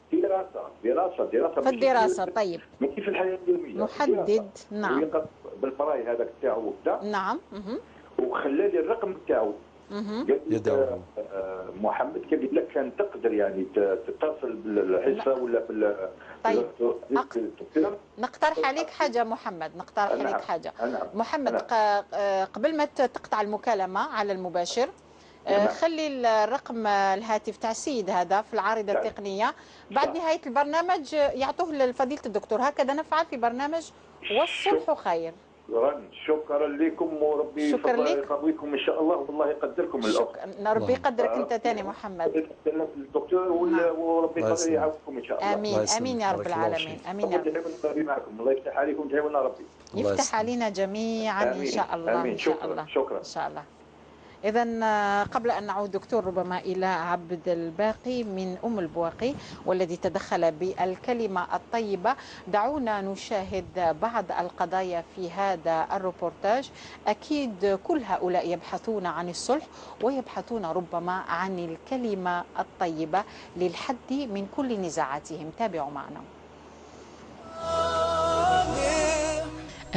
دراسه في الدراسه. طيب ماشي في الحياه اليوميه. محدد. نعم بالبراي هذاك تاعو وكذا. نعم وخلى لي الرقم تاعو. يدعو محمد كيف لك كان تقدر يعني تتصل بالحصه ولا بال. طيب نقترح عليك حاجه محمد. نقترح عليك حاجه محمد. قبل ما تقطع المكالمه على المباشر خلي الرقم الهاتف تاع السيد هذا في العارضه التقنيه بعد نهايه البرنامج يعطوه لفضيله الدكتور. هكذا نفعل في برنامج والصلح خير. شكرا لكم وربي يقويكم ان شاء الله والله يقدركم الاخ. ربي يقدرك انت ثاني محمد. الدكتور وربي يقدر يعاونكم ان شاء الله. امين امين يا رب العالمين. امين يا رب. معكم الله يفتح عليكم تعاوننا ربي. يفتح علينا جميعا ان شاء الله. ان شاء الله. شكرا ان شاء الله. إذا قبل أن نعود دكتور ربما إلى عبد الباقي من أم البواقي والذي تدخل بالكلمة الطيبة، دعونا نشاهد بعض القضايا في هذا الروبورتاج. أكيد كل هؤلاء يبحثون عن الصلح ويبحثون ربما عن الكلمة الطيبة للحد من كل نزاعاتهم. تابعوا معنا.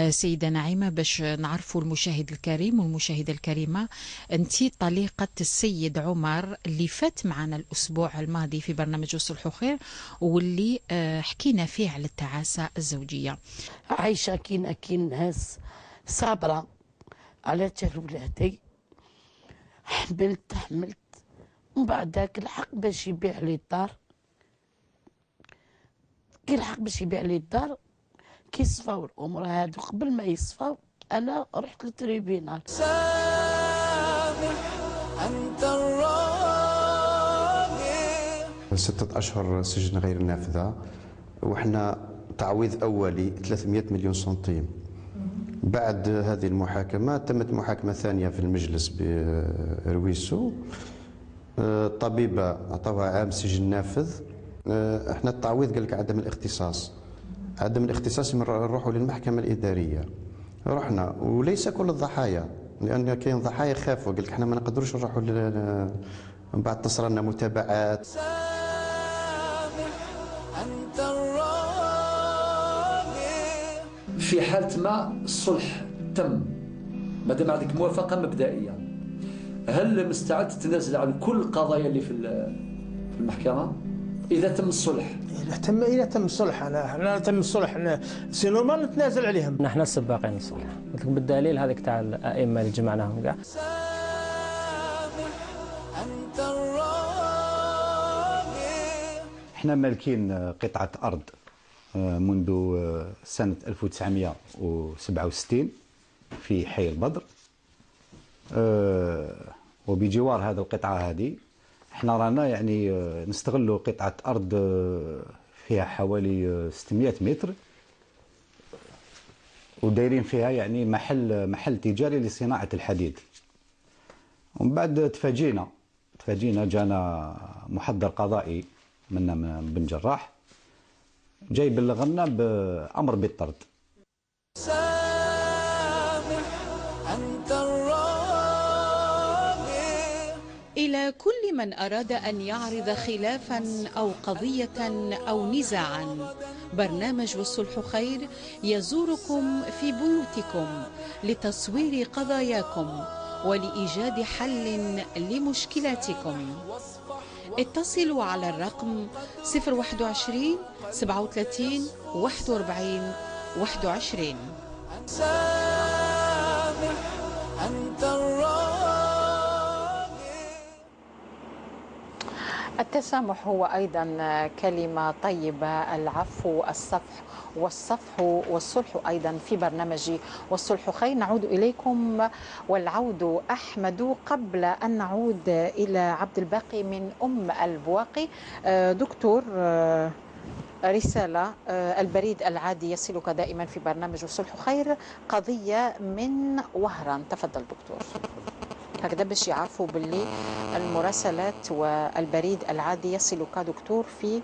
سيدة نعيمة، باش نعرفوا المشاهد الكريم والمشاهدة الكريمة، أنت طليقة السيد عمر اللي فات معنا الأسبوع الماضي في برنامج الصلح وخير واللي حكينا فيه على التعاسة الزوجية. عايشة كين ناس صابرة على ولادي. حملت ومن بعد ذاك الحق باش يبيع لي الدار. كي الحق باش يبيع لي الدار كي صفاو الامور هادو، قبل ما يصفاو انا رحت للتريبينال. سامح انت الراضي. 6 أشهر سجن غير نافذه، وحنا تعويض اولي 300 مليون سنتيم. بعد هذه المحاكمه تمت محاكمه ثانيه في المجلس برويسو. الطبيبه عطاوها عام سجن نافذ. احنا التعويض قال لك عدم الاختصاص. عدم الاختصاص نروحوا للمحكمة الإدارية. رحنا وليس كل الضحايا، لأن كاين ضحايا خافوا قال لك احنا ما نقدروش نروحوا من بعد تصرى لنا متابعات. في حالة ما الصلح تم ما دام عندك موافقة مبدئية، هل مستعد تتنازل عن كل القضايا اللي في المحكمة إذا تم الصلح؟ إذا تم الصلح أنا تم الصلح سي نورمال نتنازل عليهم. نحن السباقين الصلح، قلت لك بالدليل هذيك تاع الأئمة اللي جمعناهم كاع. احنا مالكين قطعة أرض منذ سنة 1967 في حي البدر، وبجوار هذه القطعة هذه احنا رانا يعني نستغلوا قطعة أرض فيها حوالي 600 متر، ودايرين فيها يعني محل تجاري لصناعة الحديد. ومن بعد تفاجئنا جانا محضر قضائي منا من بن جراح جاي بلغنا بأمر بالطرد. إلى كل من أراد أن يعرض خلافا أو قضية أو نزاعا، برنامج والصلح خير يزوركم في بيوتكم لتصوير قضاياكم ولإيجاد حل لمشكلاتكم. اتصلوا على الرقم 021 37 41 21. التسامح هو أيضا كلمة طيبة، العفو، الصفح والصلح أيضا في برنامج والصلح خير. نعود إليكم والعود أحمد. قبل أن نعود إلى عبد الباقي من أم البواقي، دكتور، رسالة: البريد العادي يصلك دائما في برنامج والصلح خير، قضية من وهران. تفضل دكتور. هكذا باش يعرفوا باللي المراسلات والبريد العادي يصلك دكتور في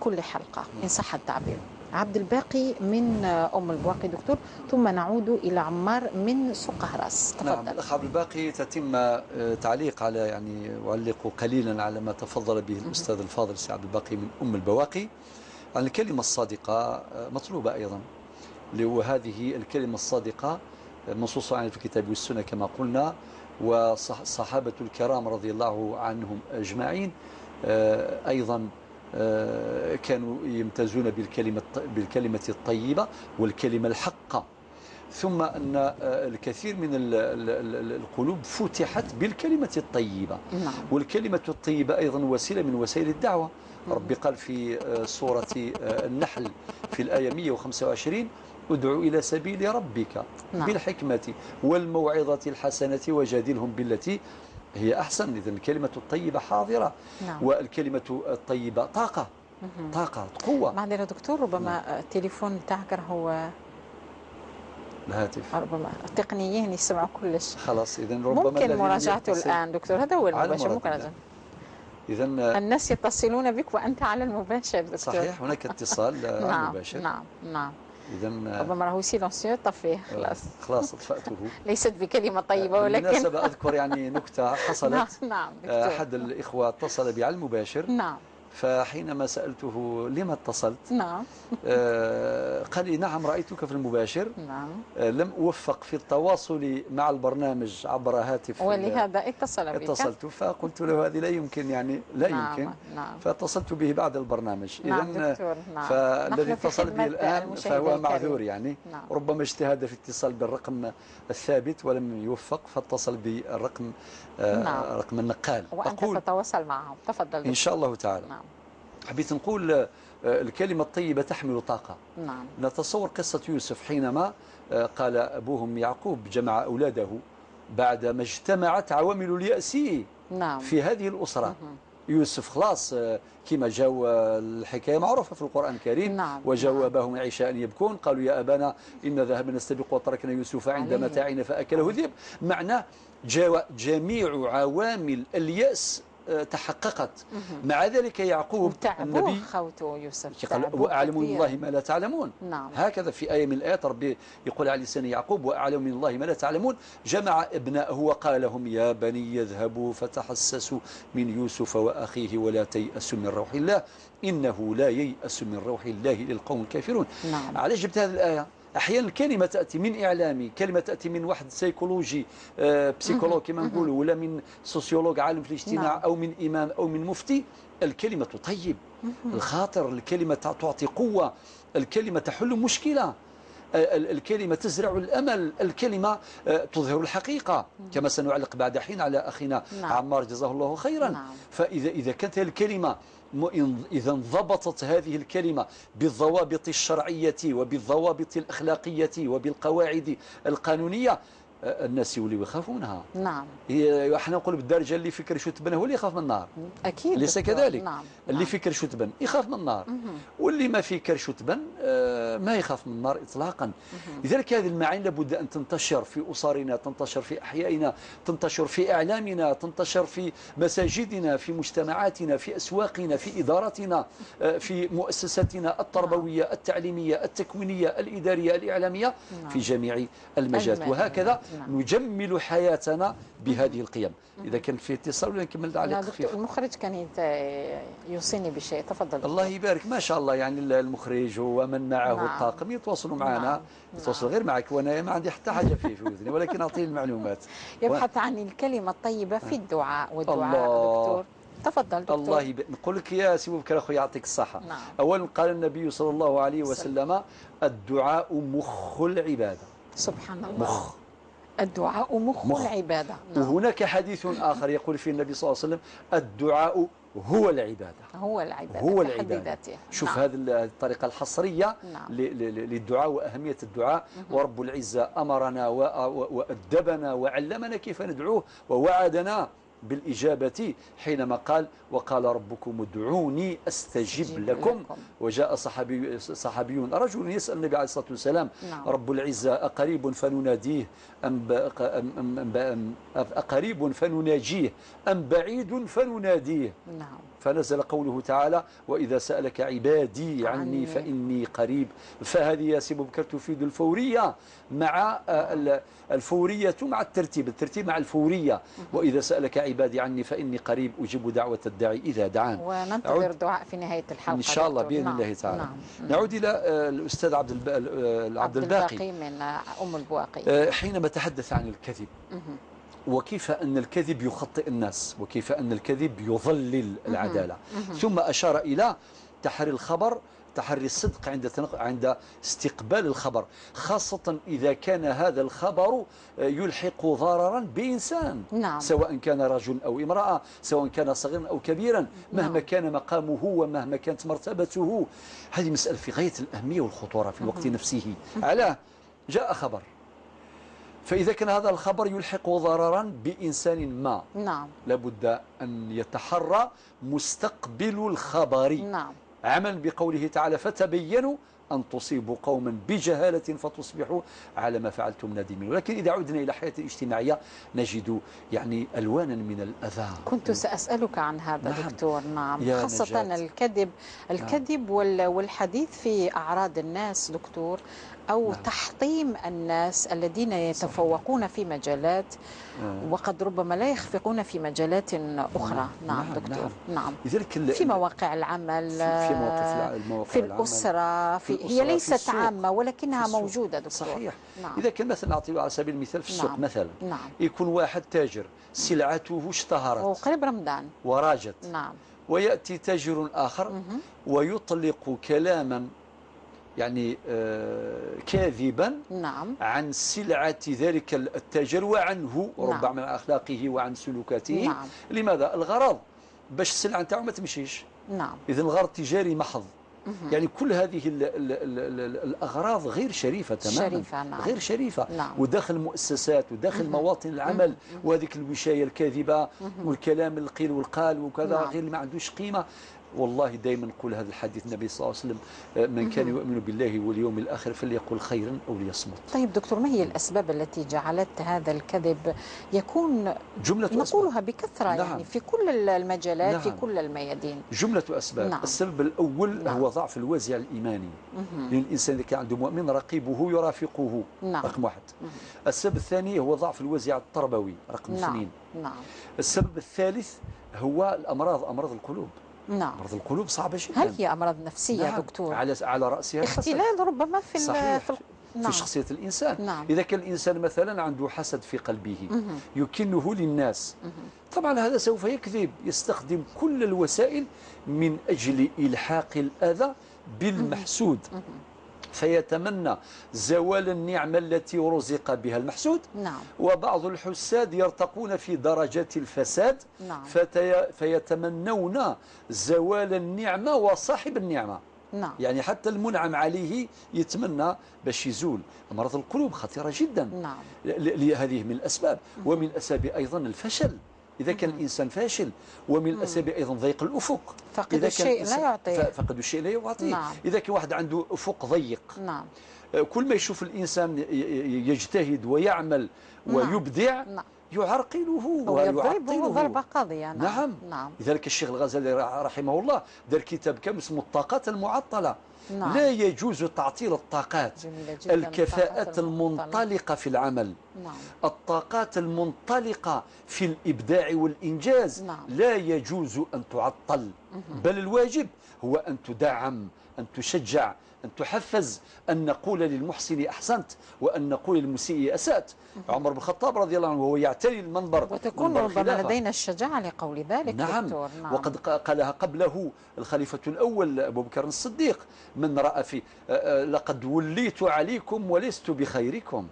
كل حلقة إن صح التعبير. عبد الباقي من أم البواقي دكتور، ثم نعود إلى عمار من سوق هراس. تفضل. نعم، الأخ عبد الباقي تتم تعليق على يعني أعلق قليلا على ما تفضل به الأستاذ الفاضل سي عبد الباقي من أم البواقي عن الكلمة الصادقة مطلوبة أيضا، وهذه الكلمة الصادقة منصوصة عنها في الكتاب والسنة كما قلنا، والصحابة الكرام رضي الله عنهم أجمعين أيضا كانوا يمتازون بالكلمة الطيبة والكلمة الحقة. ثم أن الكثير من القلوب فتحت بالكلمة الطيبة، والكلمة الطيبة أيضا وسيلة من وسائل الدعوة. ربي قال في سورة النحل في الآية 125: ادعو إلى سبيل ربك بالحكمة والموعظة الحسنة وجادلهم بالتي هي أحسن. إذن الكلمة الطيبة حاضرة. والكلمة الطيبة طاقة قوة. معلش دكتور، ربما التليفون تاعك هو الهاتف، ربما التقنيين يسمعوا كلش. خلاص، إذن ربما ممكن مراجعته الآن دكتور. هذا هو المباشر. ممكن إذن الناس يتصلون بك وأنت على المباشر دكتور. صحيح، هناك اتصال على المباشر. نعم. إذن ربما راهو سيلونسيو طفيه. خلاص اطفأته. ليست بكلمة طيبة، ولكن بالمناسبة أذكر يعني نكتة حصلت. نعم أحد الإخوة اتصل بي على المباشر. نعم. فحينما سألته لما اتصلت، نعم، قال لي: نعم رأيتك في المباشر. نعم. لم أوفق في التواصل مع البرنامج عبر هاتف، ولهذا اتصلت. فقلت له: هذه لا يمكن، يعني لا يمكن. نعم. فاتصلت به بعد البرنامج. نعم دكتور. نعم. فالذي اتصل به الآن فهو معذور يعني. نعم. ربما اجتهد في اتصال بالرقم الثابت ولم يوفق، فاتصل بالرقم رقم النقال. وأنت تتواصل معهم. تفضل دكتور. إن شاء الله تعالى. نعم. حبيت نقول الكلمة الطيبة تحمل طاقة. نعم. نتصور قصة يوسف حينما قال أبوهم يعقوب جمع أولاده بعدما اجتمعت عوامل اليأس في هذه الأسرة. يوسف خلاص كما جاء الحكاية معروفة في القرآن الكريم. وجاوبهم عشاء يبكون قالوا: يا أبانا إن ذهبنا نستبق وتركنا يوسف عند متاعنا فأكله الذئب. معناه جميع عوامل اليأس تحققت. مع ذلك يعقوب النبي خوته يوسف وأعلم من الله ما لا تعلمون. نعم. هكذا في آية من الآيات ربي يقول على لسان يعقوب: وأعلم من الله ما لا تعلمون. جمع ابنائه وقال لهم: يا بني يذهبوا فتحسسوا من يوسف وأخيه ولا تيأسوا من روح الله إنه لا ييأس من روح الله للقوم الكافرون. نعم. على جبت هذه الآية؟ أحيانا الكلمة تأتي من إعلامي، كلمة تأتي من واحد سيكولوجي بسيكولوج كما نقولوا، ولا من سوسيولوج عالم في الاجتماع، أو من إمام أو من مفتي. الكلمة تطيب الخاطر، الكلمة تعطي قوة، الكلمة تحل مشكلة، الكلمة تزرع الأمل، الكلمة تظهر الحقيقة، كما سنعلق بعد حين على أخينا عمار جزاه الله خيرا. فإذا كانت الكلمة، إذا انضبطت هذه الكلمة بالضوابط الشرعية وبالضوابط الأخلاقية وبالقواعد القانونية، الناس يوليو يخافوا منها. نعم. احنا نقول بالدارجه اللي فكر شو تبان هو اللي يخاف من النار. اكيد. ليس كذلك. نعم. اللي فكر شو تبان يخاف من النار، واللي ما فكر شو تبان ما يخاف من النار اطلاقا. لذلك هذه المعاني لابد ان تنتشر في اسرنا، تنتشر في احيائنا، تنتشر في اعلامنا، تنتشر في مساجدنا، في مجتمعاتنا، في اسواقنا، في ادارتنا، في مؤسساتنا التربويه، التعليميه، التكوينيه، الاداريه، الاعلاميه، في جميع المجالات. وهكذا نجمل حياتنا بهذه القيم. إذا كان في اتصال ولا نكمل تعليق خفيف؟ المخرج كان يوصيني بشيء، تفضل. الله يبارك، ما شاء الله. يعني المخرج ومن معه الطاقم يتواصلوا معنا، يتواصل غير معك، وانا ما عندي حتى حاجه في اذني، ولكن اعطيه المعلومات. يبحث عن الكلمه الطيبه في الدعاء، والدعاء دكتور. تفضل دكتور. الله نقول لك يا سي بكر اخويا يعطيك الصحه. نعم. اولا قال النبي صلى الله عليه وسلم: الدعاء مخ العباده. سبحان الله. الدعاء مخ العبادة. نعم. وهناك حديث آخر يقول فيه النبي صلى الله عليه وسلم: الدعاء هو العبادة. هو العبادة. هو العبادة. شوف هذه الطريقة الحصرية للدعاء وأهمية الدعاء. ورب العزة أمرنا وأدبنا وعلمنا كيف ندعوه، ووعدنا بالإجابة حينما قال: وقال ربكم ادعوني أستجب لكم. وجاء صحابي رجل يسأل النبي عليه الصلاة والسلام: رب العزة أقريب فنناديه أقريب فنناجيه أم بعيد فنناديه؟ نعم. فنزل قوله تعالى: وإذا سألك عبادي عني فإني قريب. فهذه يا سي بكر تفيد الفورية مع الفورية مع الترتيب مع الفورية. وإذا سألك عبادي عني فإني قريب أجيب دعوة الداعي إذا دعان. وننتظر دعاء في نهاية الحلقة إن شاء الله بإذن الله تعالى. نعود إلى الأستاذ عبد الباقي من أم البواقي حينما تحدث عن الكذب، وكيف أن الكذب يخطئ الناس، وكيف أن الكذب يضلل العدالة. ثم أشار إلى تحري الخبر، تحري الصدق عند استقبال الخبر، خاصة إذا كان هذا الخبر يلحق ضررا بإنسان. نعم. سواء كان رجل أو امرأة، سواء كان صغيرا أو كبيرا، مهما كان مقامه ومهما كانت مرتبته. هذه مسألة في غاية الأهمية والخطورة في الوقت نفسه. علاه جاء خبر، فإذا كان هذا الخبر يلحق ضررا بإنسان ما، نعم، لابد أن يتحرى مستقبل الخبر. نعم. عملا بقوله تعالى: فتبينوا أن تصيبوا قوما بجهالة فتصبحوا على ما فعلتم نادمين. ولكن إذا عدنا إلى حياة الاجتماعية نجد يعني ألوانا من الأذى. كنت سأسألك عن هذا. نعم. دكتور. نعم. خاصة نجاة. الكذب والحديث في أعراض الناس دكتور، أو نعم. تحطيم الناس الذين يتفوقون في مجالات وقد ربما لا يخفقون في مجالات أخرى. نعم دكتور. نعم. في مواقع العمل، في الأسرة، هي ليست عامة ولكنها موجودة دكتور. صحيح. نعم. إذا كان مثلا نعطيه على سبيل المثال في السوق. نعم. مثلا نعم. يكون واحد تاجر سلعته اشتهرت وقريب رمضان وراجت. نعم. ويأتي تاجر آخر ويطلق كلاما يعني كاذبا نعم. عن سلعة ذلك التاجر وعنه، ربما عن أخلاقه وعن سلوكاته. نعم. لماذا؟ الغرض باش السلعة نتاعو ما تمشيش. نعم. إذن الغرض تجاري محض. يعني كل هذه الأغراض غير شريفة تماما. شريفة. نعم. غير شريفة. نعم. وداخل المؤسسات وداخل مواطن العمل، وهذيك الوشاية الكاذبة والكلام القيل والقال وكذا. نعم. غير ما عندوش قيمة. والله دائما نقول هذا الحديث النبي صلى الله عليه وسلم: من كان يؤمن بالله واليوم الآخر فليقل خيرا أو ليصمت. طيب دكتور، ما هي الأسباب التي جعلت هذا الكذب يكون نقولها بكثرة؟ نعم. يعني في كل المجالات. نعم. في كل الميادين جملة أسباب. نعم. السبب الأول نعم. هو ضعف الوازع الإيماني. لأن الإنسان إذا كان عنده مؤمن رقيبه يرافقه. نعم. رقم واحد. السبب الثاني هو ضعف الوازع التربوي. رقم اثنين. نعم. السبب الثالث هو أمراض القلوب. نعم. أمراض القلوب صعبة جدا. هل هي أمراض نفسية؟ نعم. دكتور، على رأسها اختلال ربما في نعم. في شخصية الإنسان. نعم. إذا كان الإنسان مثلا عنده حسد في قلبه يكنه للناس، طبعا هذا سوف يكذب، يستخدم كل الوسائل من أجل إلحاق الأذى بالمحسود، فيتمنى زوال النعمة التي رزق بها المحسود. نعم. وبعض الحساد يرتقون في درجات الفساد. نعم. فيتمنون زوال النعمة وصاحب النعمة. نعم. يعني حتى المنعم عليه يتمنى باش يزول. مرض القلوب خطيرة جدا. نعم. لهذه من الأسباب. ومن الأسباب أيضا الفشل إذا كان الإنسان فاشل، ومن الأسباب أيضا ضيق الأفق، فقد الشيء لا يعطيه. فقد الشيء لا يعطيه. نعم. إذا كان واحد عنده أفق ضيق، نعم. كل ما يشوف الإنسان يجتهد ويعمل ويبدع، نعم. يعرقله ويضربه ضربة قاضية. نعم. لذلك الشيخ الغزالي رحمه الله دار كتاب كامل اسمه الطاقات المعطلة. نعم. لا يجوز تعطيل الطاقات. الكفاءة المنطلقة في العمل، نعم. الطاقات المنطلقة في الإبداع والإنجاز، نعم. لا يجوز أن تعطل، بل الواجب هو أن تدعم، أن تشجع، أن تحفز، أن نقول للمحسن أحسنت وأن نقول للمسيء أسأت. عمر بن الخطاب رضي الله عنه وهو يعتني المنبر، وتكون ربما لدينا الشجاعة لقول ذلك. نعم. دكتور. نعم. وقد قالها قبله الخليفة الأول أبو بكر الصديق: من رأى في لقد وليت عليكم ولست بخيركم.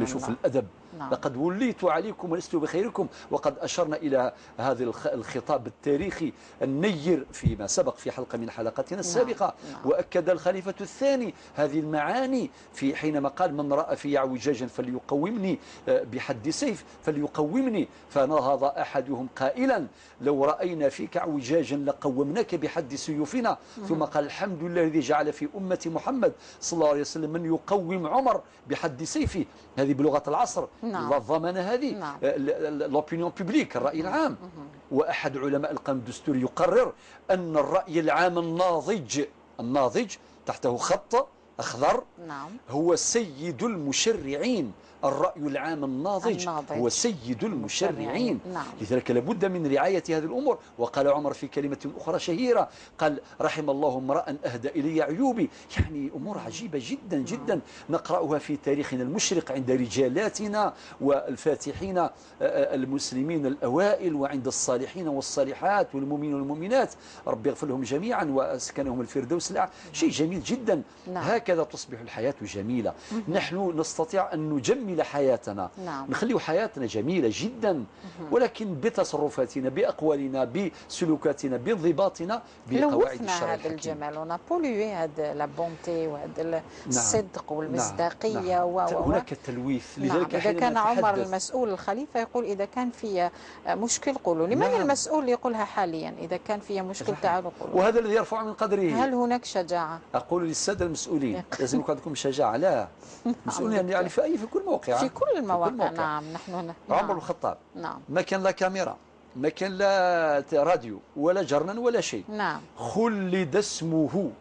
شوف الأدب. نعم. لقد وليت عليكم ولست بخيركم. وقد أشرنا إلى هذا الخطاب التاريخي النير فيما سبق في حلقة من حلقاتنا السابقة. نعم. وأكد الخليفة الثاني هذه المعاني في حينما قال: من رأى في اعوجاجا فليقومني بحد سيف فليقومني. فنهض أحدهم قائلا: لو رأينا فيك اعوجاجا لقومناك بحد سيوفنا. ثم قال: الحمد لله الذي جعل في أمة محمد صلى الله عليه وسلم من يقوم عمر بحد سيفه. هذه بلغة العصر. نعم. الضمانة هذه. نعم. لوبينيون بيبليك، الرأي العام. وأحد علماء القانون الدستوري يقرر أن الرأي العام الناضج تحته خط أخضر، نعم. هو سيد المشرعين. الرأي العام الناضج هو سيد المشرعين. نعم. لذلك لابد من رعاية هذه الأمور. وقال عمر في كلمة أخرى شهيرة، قال: رحم الله امرأ أهدى إلي عيوبي. يعني أمور عجيبة جدا جدا نقرأها في تاريخنا المشرق عند رجالاتنا والفاتحين المسلمين الأوائل، وعند الصالحين والصالحات والمؤمنين والمؤمنات، ربي يغفر لهم جميعا وأسكنهم الفردوس الأعلى. شيء جميل جدا. نعم. هكذا تصبح الحياة جميلة. نحن نستطيع أن نجمل حياتنا. نعم. نخلي حياتنا جميلة جدا، ولكن بتصرفاتنا، بأقوالنا، بسلوكاتنا، بانضباطنا بقواعد الشرع هذا الجمال ونابوليو هذا لا بونتي وهذا الصدق والمصداقية. نعم. هناك تلويث. لذلك إذا كان عمر المسؤول الخليفة يقول: إذا كان في مشكل قولوا لي. من المسؤول يقولها حاليا؟ إذا كان في مشكل تعالوا قولوا. وهذا الذي يرفع من قدره. هل هناك شجاعة؟ أقول للسادة المسؤولين لازم يكون عندكم شجاعة. لا، مسؤولين يعني في كل موقع، في كل المواقع. نعم. نحن عمر بن الخطاب نعم. ما كان لا كاميرا، ما كان لا راديو ولا جرنان ولا شيء. نعم. خلد اسمه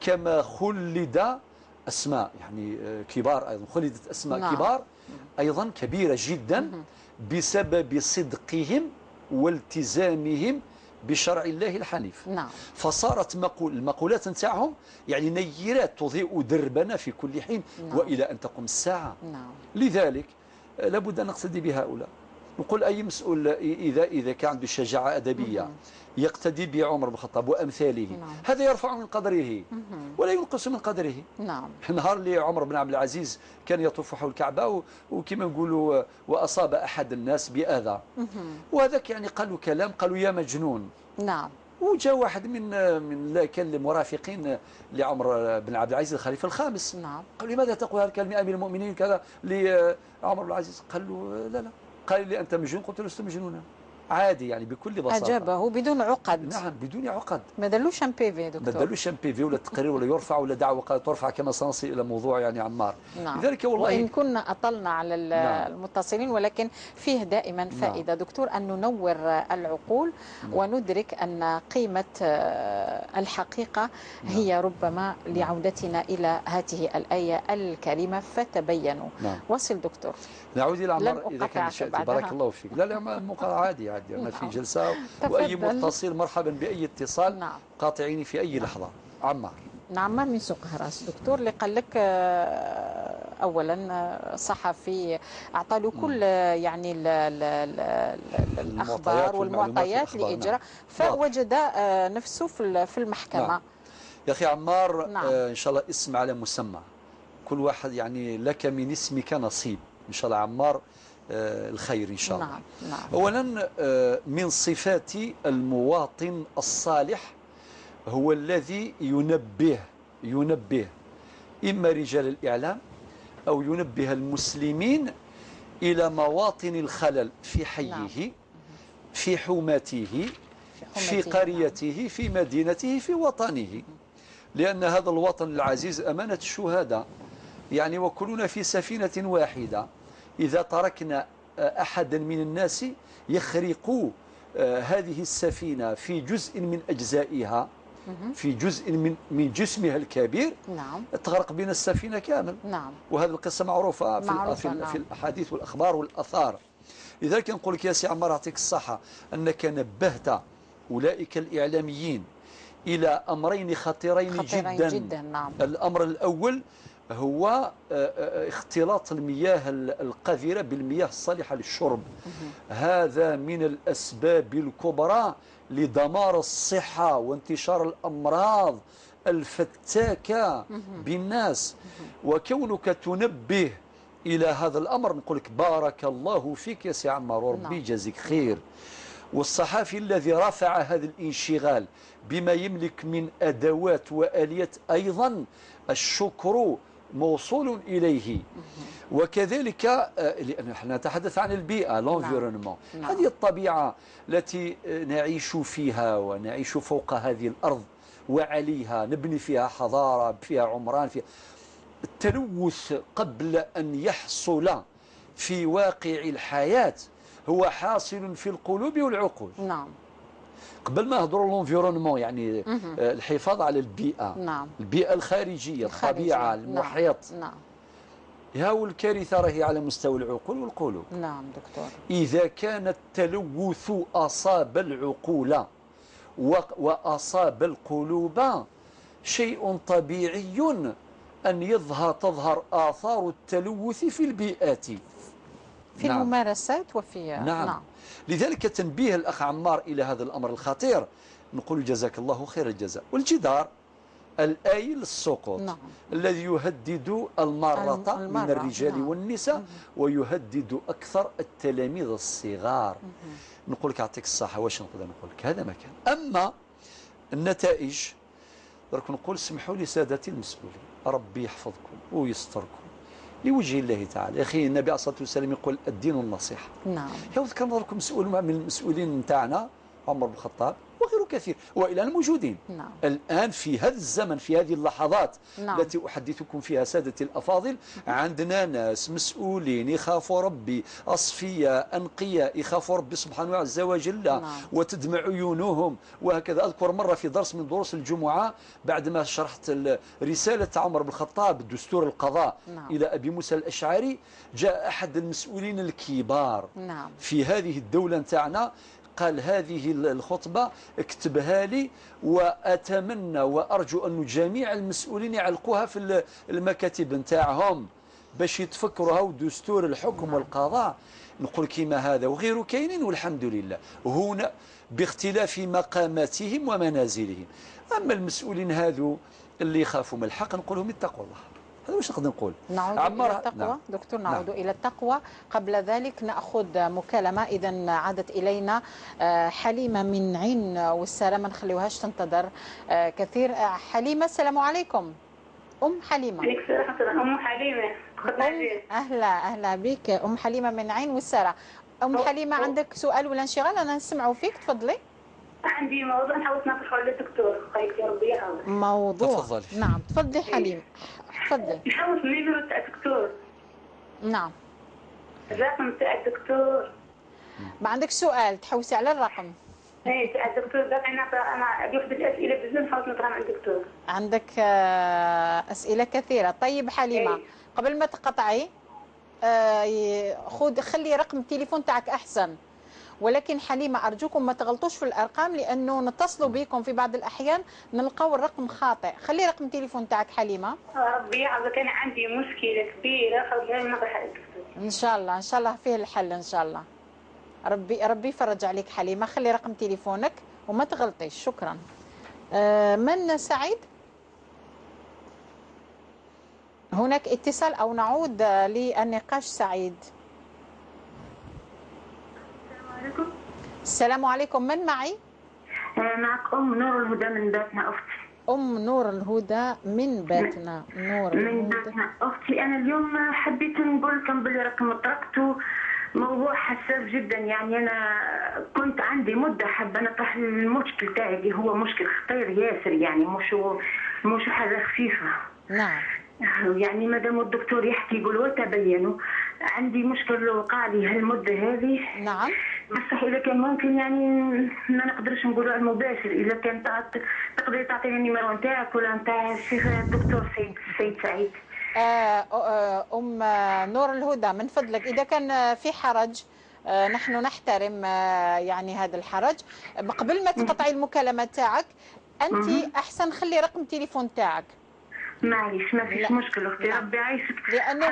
كما خلد أسماء يعني كبار أيضا، خلدت أسماء نعم. كبار أيضا كبيرة جدا بسبب صدقهم والتزامهم بشرع الله الحنيف. نعم. فصارت المقولات نتاعهم يعني نيرات تضيء دربنا في كل حين. نعم. وإلى أن تقوم الساعة. نعم. لذلك لابد أن نقتدي بهؤلاء. نقول أي مسؤول إذا كان عنده شجاعة أدبية يقتدي بعمر بن الخطاب وأمثاله. نعم. هذا يرفع من قدره ولا ينقص من قدره. نعم. نهار اللي عمر بن عبد العزيز كان يطوف حول الكعبة وكما نقولوا وأصاب أحد الناس بأذى، وهذاك يعني قالوا كلام، قالوا: يا مجنون. نعم. وجاء واحد من كان المرافقين لعمر بن عبد العزيز الخليفة الخامس. نعم. قالوا: لماذا تقول هذا الكلام يا أمير المؤمنين كذا لعمر بن العزيز؟ قال له: لا. قال لي: أنت مجنون؟ قلت له: لست مجنونا. عادي يعني بكل بساطة. أجابه بدون عقد. نعم بدون عقد. ما دلوش ان بي في دكتور. ما دلوش ان بي في ولا تقرير ولا يرفع ولا دعوة ترفع، كما سنصل إلى موضوع يعني عمار. نعم. لذلك والله وإن كنا أطلنا على المتصلين ولكن فيه دائما فائدة. دكتور أن ننور العقول وندرك أن قيمة الحقيقة هي ربما لعودتنا إلى هذه الآية الكريمة فتبينوا. وصل دكتور. نعود إلى عمار إذا كان شئت. بارك الله فيك. لا عادي ما في جلسة. وأي متصل مرحبا بأي اتصال. نعم. قاطعيني في أي لحظة. عمار. عمار من سوق هراس. دكتور اللي قال لك أولا صحفي أعطى له كل يعني الأخبار والمعطيات لإجراء، فوجد نفسه في المحكمة. نعم. يا أخي عمار. نعم. إن شاء الله اسم على مسمى، كل واحد يعني لك من اسمك نصيب إن شاء الله. عمار الخير إن شاء الله. نعم. نعم. أولا من صفات المواطن الصالح هو الذي ينبه إما رجال الإعلام أو ينبه المسلمين إلى مواطن الخلل في حيه، في حومته، في قريته، في مدينته، في وطنه، لأن هذا الوطن العزيز أمانة الشهداء، يعني وكلنا في سفينة واحدة. إذا تركنا أحدا من الناس يخرق هذه السفينة في جزء من أجزائها، في جزء من جسمها الكبير، تغرق بنا السفينة كامل. وهذه القصة معروفة في الأحاديث والأخبار والأثار. لذلك نقول لك يا سي عمار يعطيك الصحة أنك نبهت أولئك الإعلاميين إلى أمرين خطيرين جدا. الأمر الأول هو اختلاط المياه القذرة بالمياه الصالحة للشرب. هذا من الأسباب الكبرى لدمار الصحة وانتشار الأمراض الفتاكة بالناس. وكونك تنبه إلى هذا الأمر نقول لك بارك الله فيك يا سي عمار وربي يجازيك خير. والصحفي الذي رفع هذا الانشغال بما يملك من أدوات وآليات أيضا الشكر موصول إليه. وكذلك لأن نحن نتحدث عن البيئة l'environnement، هذه الطبيعة التي نعيش فيها ونعيش فوق هذه الأرض وعليها، نبني فيها حضارة، فيها عمران، فيها التلوث قبل أن يحصل في واقع الحياة هو حاصل في القلوب والعقول. قبل ما نهضروا لونفيرونمون يعني الحفاظ على البيئة، البيئة الخارجية، الطبيعة، المحيط. هاو الكارثة راهي على مستوى العقول والقلوب. دكتور. إذا كان التلوث أصاب العقول وأصاب القلوب شيء طبيعي أن تظهر آثار التلوث في البيئات، في الممارسات وفي نعم. لذلك تنبيه الأخ عمار إلى هذا الأمر الخطير، نقول جزاك الله خير الجزاء. والجدار الآيل للسقوط الذي يهدد المارة من الرجال والنساء ويهدد أكثر التلاميذ الصغار. نقول لك أعطيك الصحة، واش نقدر نقول لك هذا ما كان. أما النتائج درك نقول اسمحوا لي سادتي المسؤولين، ربي يحفظكم ويستركم لوجه الله تعالى. يا أخي النبي عليه الصلاة والسلام يقول الدين النصيحة. يا ذكر نظركم مسؤول من المسؤولين نتاعنا عمر بن الخطاب وغيره كثير وإلى الموجودين الآن في هذا الزمن، في هذه اللحظات التي أحدثكم فيها سادتي الأفاضل، عندنا ناس مسؤولين يخافوا ربي، أصفياء أنقياء يخافوا ربي سبحانه عز وجل وتدمع عيونهم. وهكذا أذكر مرة في درس من دروس الجمعة بعدما شرحت رسالة عمر بن الخطاب دستور القضاء إلى أبي موسى الأشعري، جاء أحد المسؤولين الكبار في هذه الدولة نتاعنا قال هذه الخطبة اكتبها لي وأتمنى وأرجو أن جميع المسؤولين يعلقوها في المكاتب نتاعهم باش يتفكروا هاو دستور الحكم والقضاء. نقول كيما هذا وغيره كاينين والحمد لله هنا باختلاف مقاماتهم ومنازلهم. أما المسؤولين هذو اللي يخافوا من الحق نقول لهم اتقوا الله. هذا واش نقدر نقول. نعود إلى التقوى. دكتور نعود إلى التقوى. قبل ذلك نأخذ مكالمة إذا عادت إلينا حليمة من عين والسارة، ما نخليوهاش تنتظر كثير. حليمة السلام عليكم. حليمة. أم حليمة. أهلا بك أم حليمة من عين والسارة. حليمة عندك سؤال ولا انشغال؟ أنا نسمعه فيك، تفضلي. عندي موضوع نحاول نناقشه على الدكتور خيك يا ربي يحفظك. موضوع تفضلي. نعم تفضلي حليمة تفضلي. نحاول النيميرو تاع الدكتور. نعم الرقم تاع الدكتور. ما عندك سؤال تحوسي على الرقم؟ ايه تاع الدكتور ذاك انا عندي واحد الاسئله بزاف نحاول نطرح على الدكتور. عندك اسئله كثيره. طيب حليمه قبل ما تقطعي خلي رقم التليفون تاعك احسن، ولكن حليمة أرجوكم ما تغلطوش في الأرقام لأنه نتصلوا بكم في بعض الأحيان نلقاو الرقم خاطئ. خلي رقم التليفون تاعك حليمة. ربي يعافيك أنا عندي مشكلة كبيرة خليني نطرح على الدكتور. إن شاء الله فيه الحل إن شاء الله. ربي يفرج عليك حليمة. خلي رقم تليفونك وما تغلطيش. شكرا. من سعيد؟ هناك اتصال أو نعود للنقاش. سعيد. السلام عليكم. السلام عليكم. من معي؟ معك أم نور الهدى من باتنا أختي. أم نور الهدى من باتنا. نور من باتنا أختي. أنا اليوم حبيت نقول لكم باللي راكم طرقتوا موضوع حساس جدا. يعني أنا كنت عندي مدة حابة نطرح المشكل تاعي اللي هو مشكل خطير ياسر، يعني مش حاجة خفيفة. نعم. يعني مادام الدكتور يحكي يقول وتبينوا عندي مشكل وقع لي هالمدة هذه. نعم. بصح إذا كان ممكن يعني ما نقدرش نقولوا على المباشر، إذا كان تقدري تعطيني النيميرو نتاعك ولا نتاع الشيخ الدكتور سيد سعيد. أم نور الهدى من فضلك إذا كان في حرج نحن نحترم يعني هذا الحرج. قبل ما تقطعي المكالمة تاعك أنت أحسن خلي رقم تليفون تاعك. معليش ما فيش مشكل اختي. لا. ربي يعيشك. لانه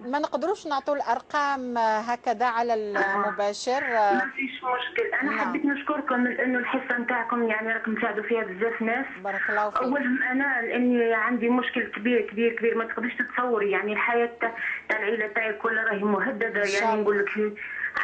ما نقدروش نعطوا الارقام هكذا على المباشر. ما فيش مشكل. انا حبيت نشكركم لانه الحصه نتاعكم يعني راكم تساعدوا فيها بزاف ناس. بارك الله فيك. اولا انا لاني عندي مشكل كبير كبير كبير ما تقدريش تتصوري. يعني الحياه تاع العيله تاعي كلها راهي مهدده. يعني نقول لك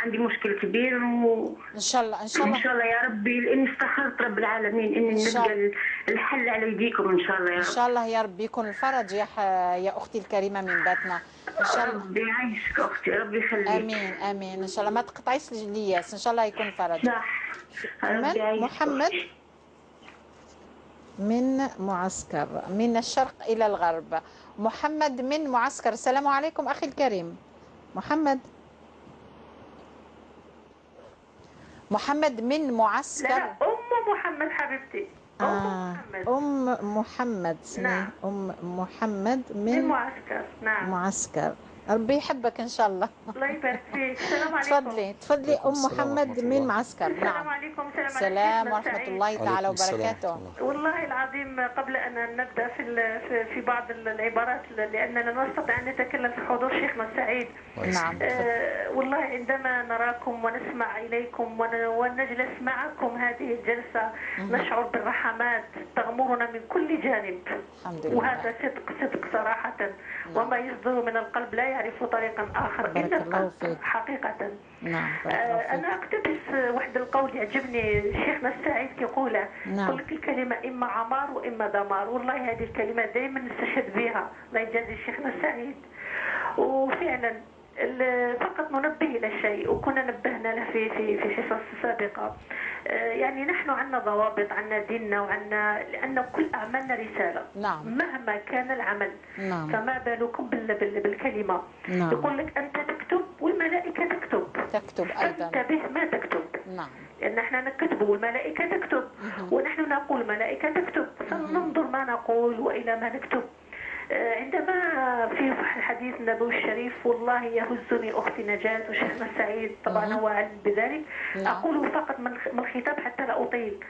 عندي مشكل كبير ان شاء الله ان شاء الله ان شاء الله يا ربي، لاني استخرت رب العالمين اني نلقى الحل على يديكم ان شاء الله يا رب. ان شاء الله يا رب يكون الفرج يا اختي الكريمه من باتنا ان شاء الله. ربي يعيشك اختي ربي يخليك. امين امين ان شاء الله ما تقطعيش الياس ان شاء الله يكون فرج. صح. محمد من معسكر من الشرق الى الغرب. محمد من معسكر. السلام عليكم اخي الكريم محمد من معسكر. لا أم محمد حبيبتي. أم محمد. نعم. أم محمد من معسكر. نعم. معسكر. ربي يحبك إن شاء الله. الله يبارك فيك. السلام عليكم. تفضلي أم محمد من معسكر. نعم. السلام عليكم. السلام ورحمة الله تعالى وبركاته. والله العظيم قبل أن نبدأ في بعض العبارات لأننا نستطيع أن نتكلم في حضور شيخنا السعيد. نعم. والله عندما نراكم ونسمع إليكم ونجلس معكم هذه الجلسة نشعر بالرحمات تغمرنا من كل جانب. الحمد لله. وهذا صدق صراحة. وما يصدر من القلب لا يعرف طريقا آخر إلا القلب حقيقة. نعم. أنا أقتبس واحد القول يعجبني شيخنا السعيد كيقوله. يقول لك الكلمة إما عمار وإما دمار. والله هذه الكلمة دائما نستشهد بها. الله يجازي شيخنا السعيد. وفعلا فقط ننبه إلى شيء وكنا نبهنا له في حصص سابقة. يعني نحن عندنا ضوابط، عندنا ديننا وعندنا لأن كل أعمالنا رسالة. نعم. مهما كان العمل. نعم. فما بالكم بالكلمة. نعم. يقول لك أنت تكتب والملائكة تكتب أيضا. فانتبه ما تكتب. نعم. لأن احنا نكتب والملائكة تكتب. ونحن نقول الملائكة تكتب. فننظر ما نقول وإلى ما نكتب. عندما في حديث النبوي الشريف والله يهزني أختي نجاة وشيخنا السعيد طبعا هو علم بذلك. أقوله فقط من الخطاب حتى لا أطيل.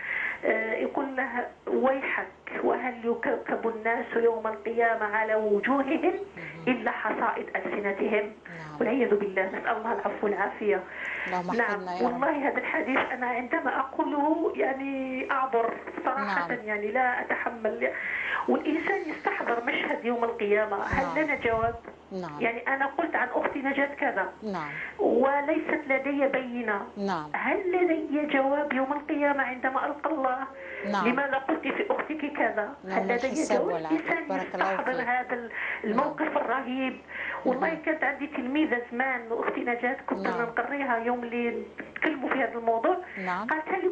يقول لها ويحك وهل يكوكب الناس يوم القيامة على وجوههم إلا حصائد ألسنتهم. والعياذ بالله نسأل الله العفو والعافية. نعم والله هذا الحديث أنا عندما أقوله يعني أعبر صراحة. يعني لا أتحمل. والإنسان يستحضر مشهد يوم القيامة. هل لنا جواب؟ نعم. يعني أنا قلت عن أختي نجاة كذا. نعم. وليست لدي بينة. نعم. هل لدي جواب يوم القيامة عندما ألقى الله؟ نعم. لماذا قلت في أختك كذا؟ نعم. هل لدي جواب؟ الإنسان يستحضر هذا الموقف الرهيب. والله كانت عندي تلميذة زمان أختي نجاة كنت نقريها يوم اللي نتكلموا في هذا الموضوع. قالت لي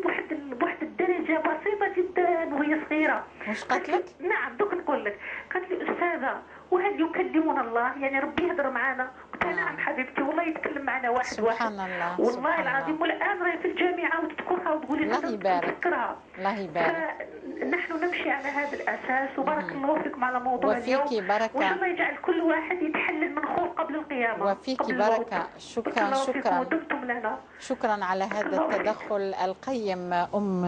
بواحد الدرجة بسيطة جدا وهي صغيرة. مش قالت لك؟ نعم دوك نقول لك. قالت لي أستاذة وهل يكلمنا الله؟ يعني ربي يهضر معنا؟ قلت لها نعم حبيبتي والله يتكلم معنا واحد. سبحان الله. والله العظيم. والآن راهي في الجامعة وتذكرها وتقولي الله يبارك. تذكرها. الله يبارك. فنحن نمشي على هذا الأساس. وبارك الله فيكم على موضوع اليوم. وفيكي بركة. وإن شاء الله يجعل كل واحد يتحلل من خوف قبل القيامة. وفيكي بركة. شكرا ودمتم لنا. شكرا على هذا التدخل القيم أم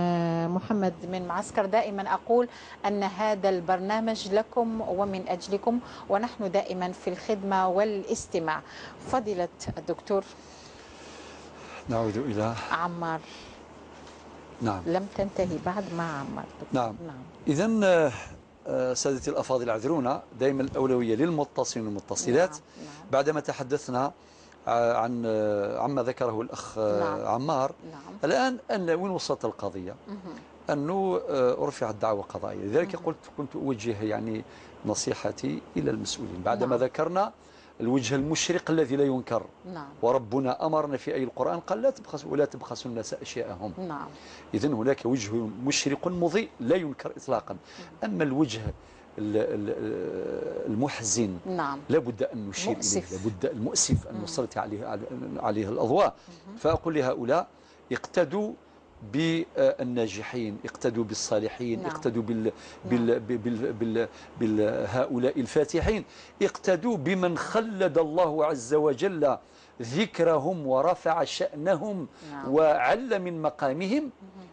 محمد من معسكر. دائما أقول أن هذا البرنامج لكم ومن أجلكم ونحن دائما في الخدمة والاستماع. فضيلة الدكتور نعود إلى عمار. نعم. لم تنتهي بعد مع عمار. نعم. إذن سادتي الأفاضل اعذرونا دائما الأولوية للمتصلين والمتصلات. نعم. بعدما تحدثنا عن عما ذكره الأخ عمار. نعم. الآن وين وصلت القضية؟ أنه أرفع الدعوة قضائية. لذلك كنت أوجه يعني نصيحتي إلى المسؤولين بعدما ذكرنا الوجه المشرق الذي لا ينكر. وربنا أمرنا في أي القرآن قال لا تبخسوا الناس أشياءهم. إذن هناك وجه مشرق مضيء لا ينكر إطلاقا. أما الوجه المحزن لابد أن نشير إليه، لابد المؤسف أن نسلط عليه الأضواء. فأقول لهؤلاء اقتدوا بالناجحين، اقتدوا بالصالحين، اقتدوا بهؤلاء الفاتحين، اقتدوا بمن خلد الله عز وجل ذكرهم ورفع شأنهم وعل من مقامهم،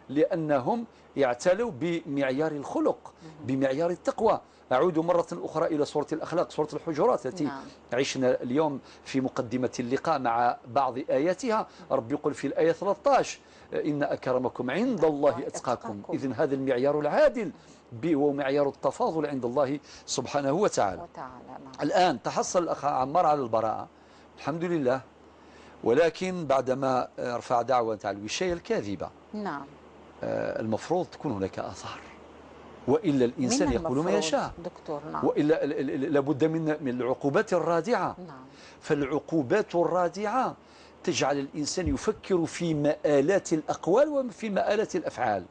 لأنهم اعتلوا بمعيار الخلق، بمعيار التقوى. أعود مرة أخرى إلى سورة الأخلاق، سورة الحجرات التي عشنا اليوم في مقدمة اللقاء مع بعض آياتها. رب يقول في الآية 13 إن أكرمكم عند الله أتقاكم. إذن هذا المعيار العادل هو معيار التفاضل عند الله سبحانه وتعالى. الآن تحصل الأخ عمار على البراءة الحمد لله، ولكن بعدما رفع دعوة على الوشاية الكاذبة المفروض تكون هناك آثار، وإلا الإنسان يقول ما يشاء دكتور. وإلا لابد من العقوبات الرادعة. فالعقوبات الرادعة تجعل الإنسان يفكر في مآلات الأقوال وفي مآلات الأفعال.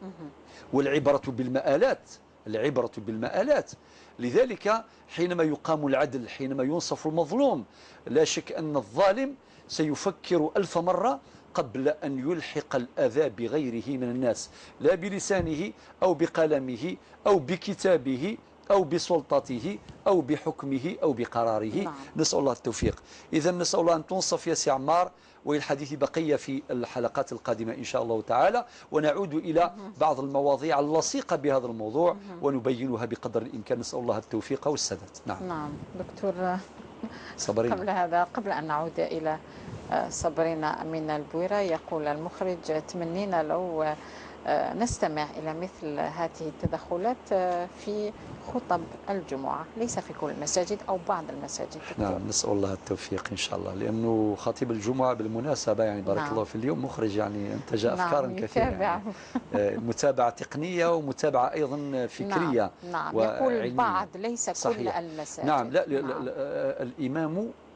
والعبرة بالمآلات، العبرة بالمآلات. لذلك حينما يقام العدل، حينما ينصف المظلوم، لا شك أن الظالم سيفكر 1000 مرة قبل أن يلحق الأذى بغيره من الناس، لا بلسانه أو بقلمه أو بكتابه أو بسلطته أو بحكمه أو بقراره. نسأل الله التوفيق. إذا نسأل الله أن تنصف يا سي عمار، والحديث بقية في الحلقات القادمة إن شاء الله تعالى، ونعود إلى بعض المواضيع اللصيقة بهذا الموضوع ونبينها بقدر الإمكان. نسأل الله التوفيق والسداد. نعم دكتور صبرينا. قبل أن نعود إلى صبرينا من البويرة، يقول المخرج تمنينا لو نستمع إلى مثل هذه التدخلات في خطب الجمعة، ليس في كل المساجد أو بعض المساجد. نعم نسأل الله التوفيق إن شاء الله، لأنه خطيب الجمعة بالمناسبة يعني بارك الله في اليوم مخرج يعني أنتج أفكارا كثيرة، يعني متابعة تقنية ومتابعة أيضا فكرية. نعم يقول بعض ليس كل المساجد. نعم لا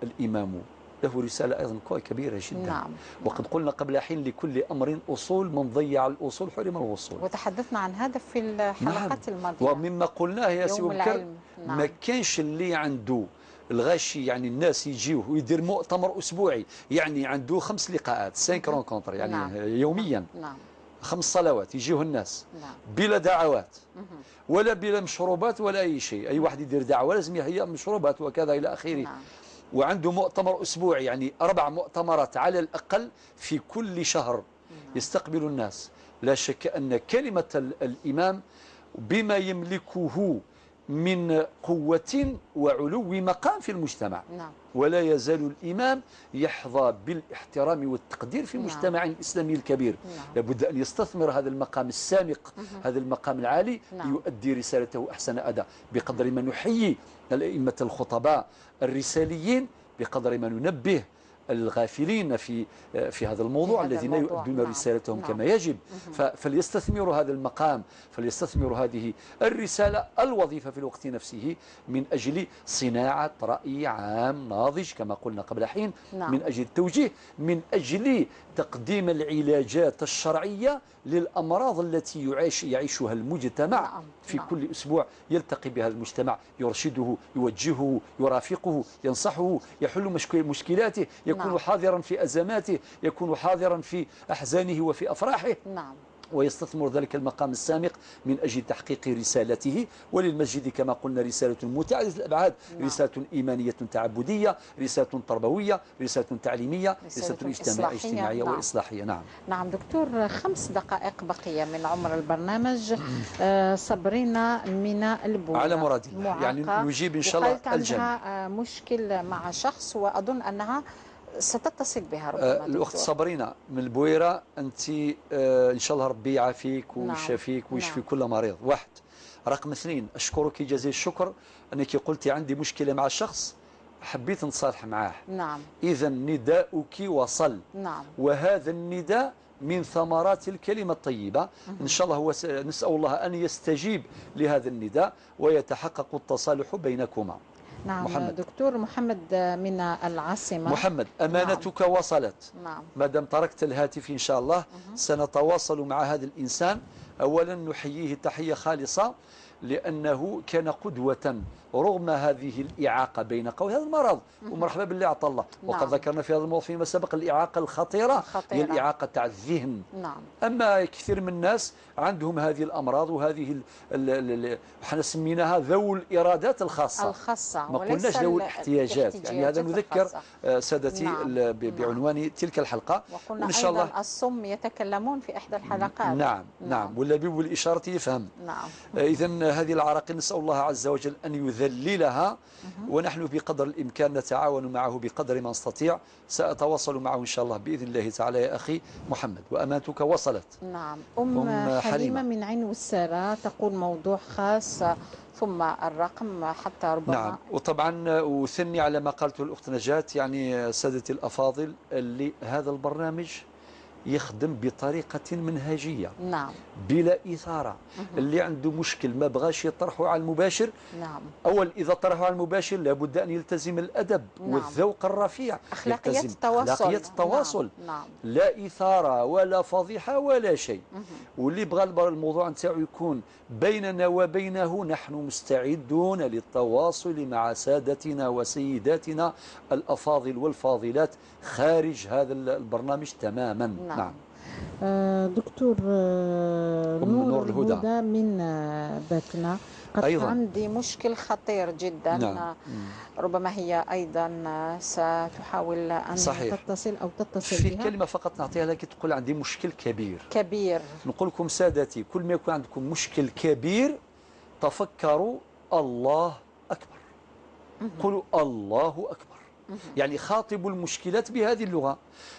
الإمام له رسالة أيضا كبيرة جدا. وقد قلنا قبل حين لكل أمر أصول، من ضيع الأصول حرم الوصول. وتحدثنا عن هذا في الحلقات الماضية. ومما قلناه يا سي بكر ما كانش اللي عنده الغاشي، يعني الناس يجيوه ويدير مؤتمر أسبوعي، يعني عنده 5 لقاءات 5 رونكونتر يعني يوميا 5 صلوات يجيوه الناس بلا دعوات ولا بلا مشروبات ولا أي شيء. أي واحد يدير دعوة لازم يهيئ مشروبات وكذا إلى آخره. وعنده مؤتمر أسبوعي، يعني 4 مؤتمرات على الأقل في كل شهر يستقبل الناس. لا شك أن كلمة الإمام بما يملكه من قوة وعلو مقام في المجتمع، ولا يزال الإمام يحظى بالاحترام والتقدير في المجتمع الإسلامي الكبير. لابد أن يستثمر هذا المقام السامق، هذا المقام العالي، ليؤدي رسالته أحسن أداء، بقدر ما نحيي الأئمة الخطباء الرساليين، بقدر ما ننبه الغافلين في هذا الموضوع الذين يؤدون رسالتهم كما يجب. فليستثمروا هذا المقام، فليستثمروا هذه الرسالة الوظيفة في الوقت نفسه من أجل صناعة رأي عام ناضج كما قلنا قبل حين، من أجل التوجيه، من أجل تقديم العلاجات الشرعية للأمراض التي يعيشها المجتمع. في كل أسبوع يلتقي بها المجتمع، يرشده، يوجهه، يرافقه، ينصحه، يحل مشكلاته، يكون حاضرا في أزماته، يكون حاضرا في أحزانه وفي أفراحه. ويستثمر ذلك المقام السامق من أجل تحقيق رسالته. وللمسجد كما قلنا رسالة متعددة الأبعاد، رسالة إيمانية تعبدية، رسالة تربوية، رسالة تعليمية، رسالة اجتماعية وإصلاحية. نعم دكتور، 5 دقائق بقية من عمر البرنامج. صبرينا من البويرة على مراد الله، يعني نجيب إن شاء الله الجميع. عندها مشكل مع شخص وأظن أنها ستتصل بها ربما. الأخت صبرينا من البويرة، أنت إن شاء الله ربي يعافيك ويشافيك ويشفي كل مريض. 1. رقم 2، أشكرك جزيل الشكر أنك قلتي عندي مشكلة مع شخص حبيت نتصالح معاه. إذا نداؤك وصل. وهذا النداء من ثمرات الكلمة الطيبة. إن شاء الله نسأل الله أن يستجيب لهذا النداء ويتحقق التصالح بينكما. نعم محمد. دكتور محمد من العاصمة. محمد أمانتك نعم. وصلت. نعم. ما دام تركت الهاتف إن شاء الله سنتواصل مع هذا الإنسان. أولا نحييه تحية خالصة لأنه كان قدوة رغم هذه الإعاقة بين قوي هذا المرض، ومرحبا بالله عطا الله. وقد ذكرنا في هذا الموضوع فيما سبق الإعاقة الخطيرة هي الإعاقة تاع الذهن. نعم. أما كثير من الناس عندهم هذه الأمراض وهذه احنا سميناها ذوي الإرادات الخاصة ما قلناش ذوي الاحتياجات. يعني هذا نذكر سادتي نعم. بعنوان تلك الحلقة. وقلنا إن شاء الله أيضا الصم يتكلمون في إحدى الحلقات. نعم ولا بالإشارة يفهم. نعم. إذن هذه العراقيل نسأل الله عز وجل أن يذللها، ونحن بقدر الإمكان نتعاون معه بقدر ما نستطيع. سأتواصل معه إن شاء الله بإذن الله تعالى يا أخي محمد. وأمانتك وصلت. نعم. أم حليمة من عين والسارة تقول موضوع خاص ثم الرقم حتى ربما. نعم. وطبعا أثني على ما قالته الأخت نجاة، يعني سادتي الأفاضل اللي هذا البرنامج يخدم بطريقة منهجية. نعم. بلا إثارة. اللي عنده مشكل ما بغاش يطرحه على المباشر. نعم. أول إذا طرحه على المباشر لابد أن يلتزم الأدب. نعم. والذوق الرفيع. أخلاقية التواصل. أخلاقية التواصل. نعم. لا إثارة ولا فضيحة ولا شيء. واللي بغى الموضوع نتاعو يكون بيننا وبينه نحن مستعدون للتواصل مع سادتنا وسيداتنا الأفاضل والفاضلات خارج هذا البرنامج تماما. نعم. دكتور نور الهدى من باتنا قد أيضا. عندي مشكل خطير جدا. نعم. ربما هي أيضا ستحاول أن صحيح. تتصل أو تتصل في بها. كلمة فقط نعطيها لك تقول عندي مشكل كبير. نقول لكم سادتي كل ما يكون عندكم مشكل كبير تفكروا الله أكبر. قولوا الله أكبر. يعني خاطبوا المشكلات بهذه اللغة.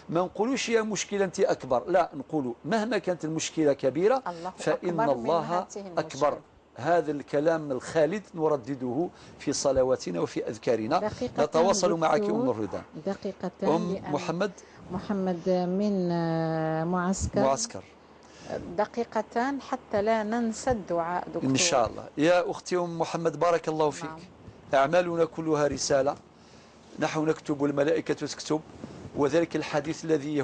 ما نقولوش يا مشكلة أنت أكبر، لا نقولوا مهما كانت المشكلة كبيرة فإن الله أكبر. هذا الكلام الخالد نردده في صلواتنا وفي أذكارنا. نتواصل معك أم الرضا. دقيقتان. محمد من معسكر. دقيقتان حتى لا ننسى الدعاء دكتور. إن شاء الله يا أختي أم محمد بارك الله فيك. أعمالنا كلها رسالة، نحن نكتب والملائكة تكتب، وذلك الحديث الذي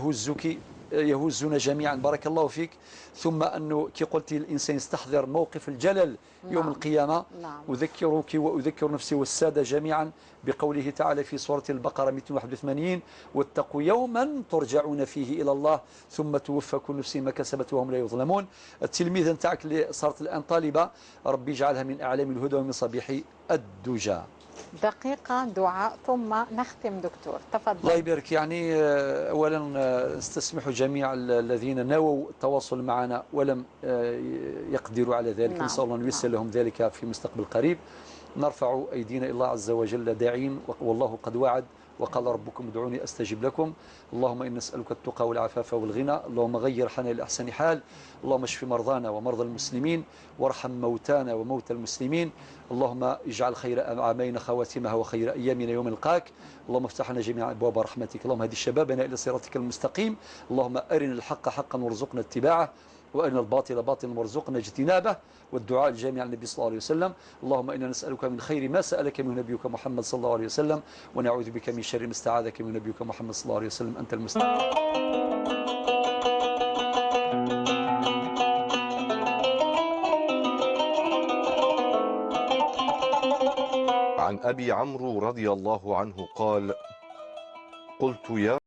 يهزنا جميعا بارك الله فيك. ثم أنه كي قلت الإنسان يستحضر موقف الجلل يوم القيامة. أذكرك وأذكر نفسي والسادة جميعا بقوله تعالى في سورة البقرة 281 واتقوا يوما ترجعون فيه إلى الله ثم توفى كل نفس ما كسبت وهم لا يظلمون. التلميذة نتاعك اللي صارت الآن طالبة ربي يجعلها من أعلام الهدى ومن صبيح الدجى. دقيقة دعاء ثم نختم دكتور تفضل. الله يبارك. يعني أولا استسمح جميع الذين نووا التواصل معنا ولم يقدروا على ذلك. نسأل الله أن ييسر لهم ذلك في مستقبل قريب. نرفع أيدينا إلى الله عز وجل داعين والله قد وعد وقال ربكم ادعوني أستجب لكم. اللهم إن نسألك التقى والعفاف والغنى. اللهم غير حالنا لأحسن حال. اللهم اشف مرضانا ومرضى المسلمين وارحم موتانا وموتى المسلمين. اللهم اجعل خير أعمالنا خواتمها وخير أيامنا يوم نلقاك. اللهم افتح لنا جميع أبواب رحمتك. اللهم هدي شبابنا إلى صراطك المستقيم. اللهم أرنا الحق حقا وارزقنا اتباعه وأرنا الباطل باطلا وارزقنا اجتنابه. والدعاء الجامع للنبي صلى الله عليه وسلم. اللهم إنا نسألك من خير ما سألك منه نبيك محمد صلى الله عليه وسلم ونعوذ بك من شر ما استعاذك منه نبيك محمد صلى الله عليه وسلم. أنت المستعان. عن أبي عمرو رضي الله عنه قال: قلت يا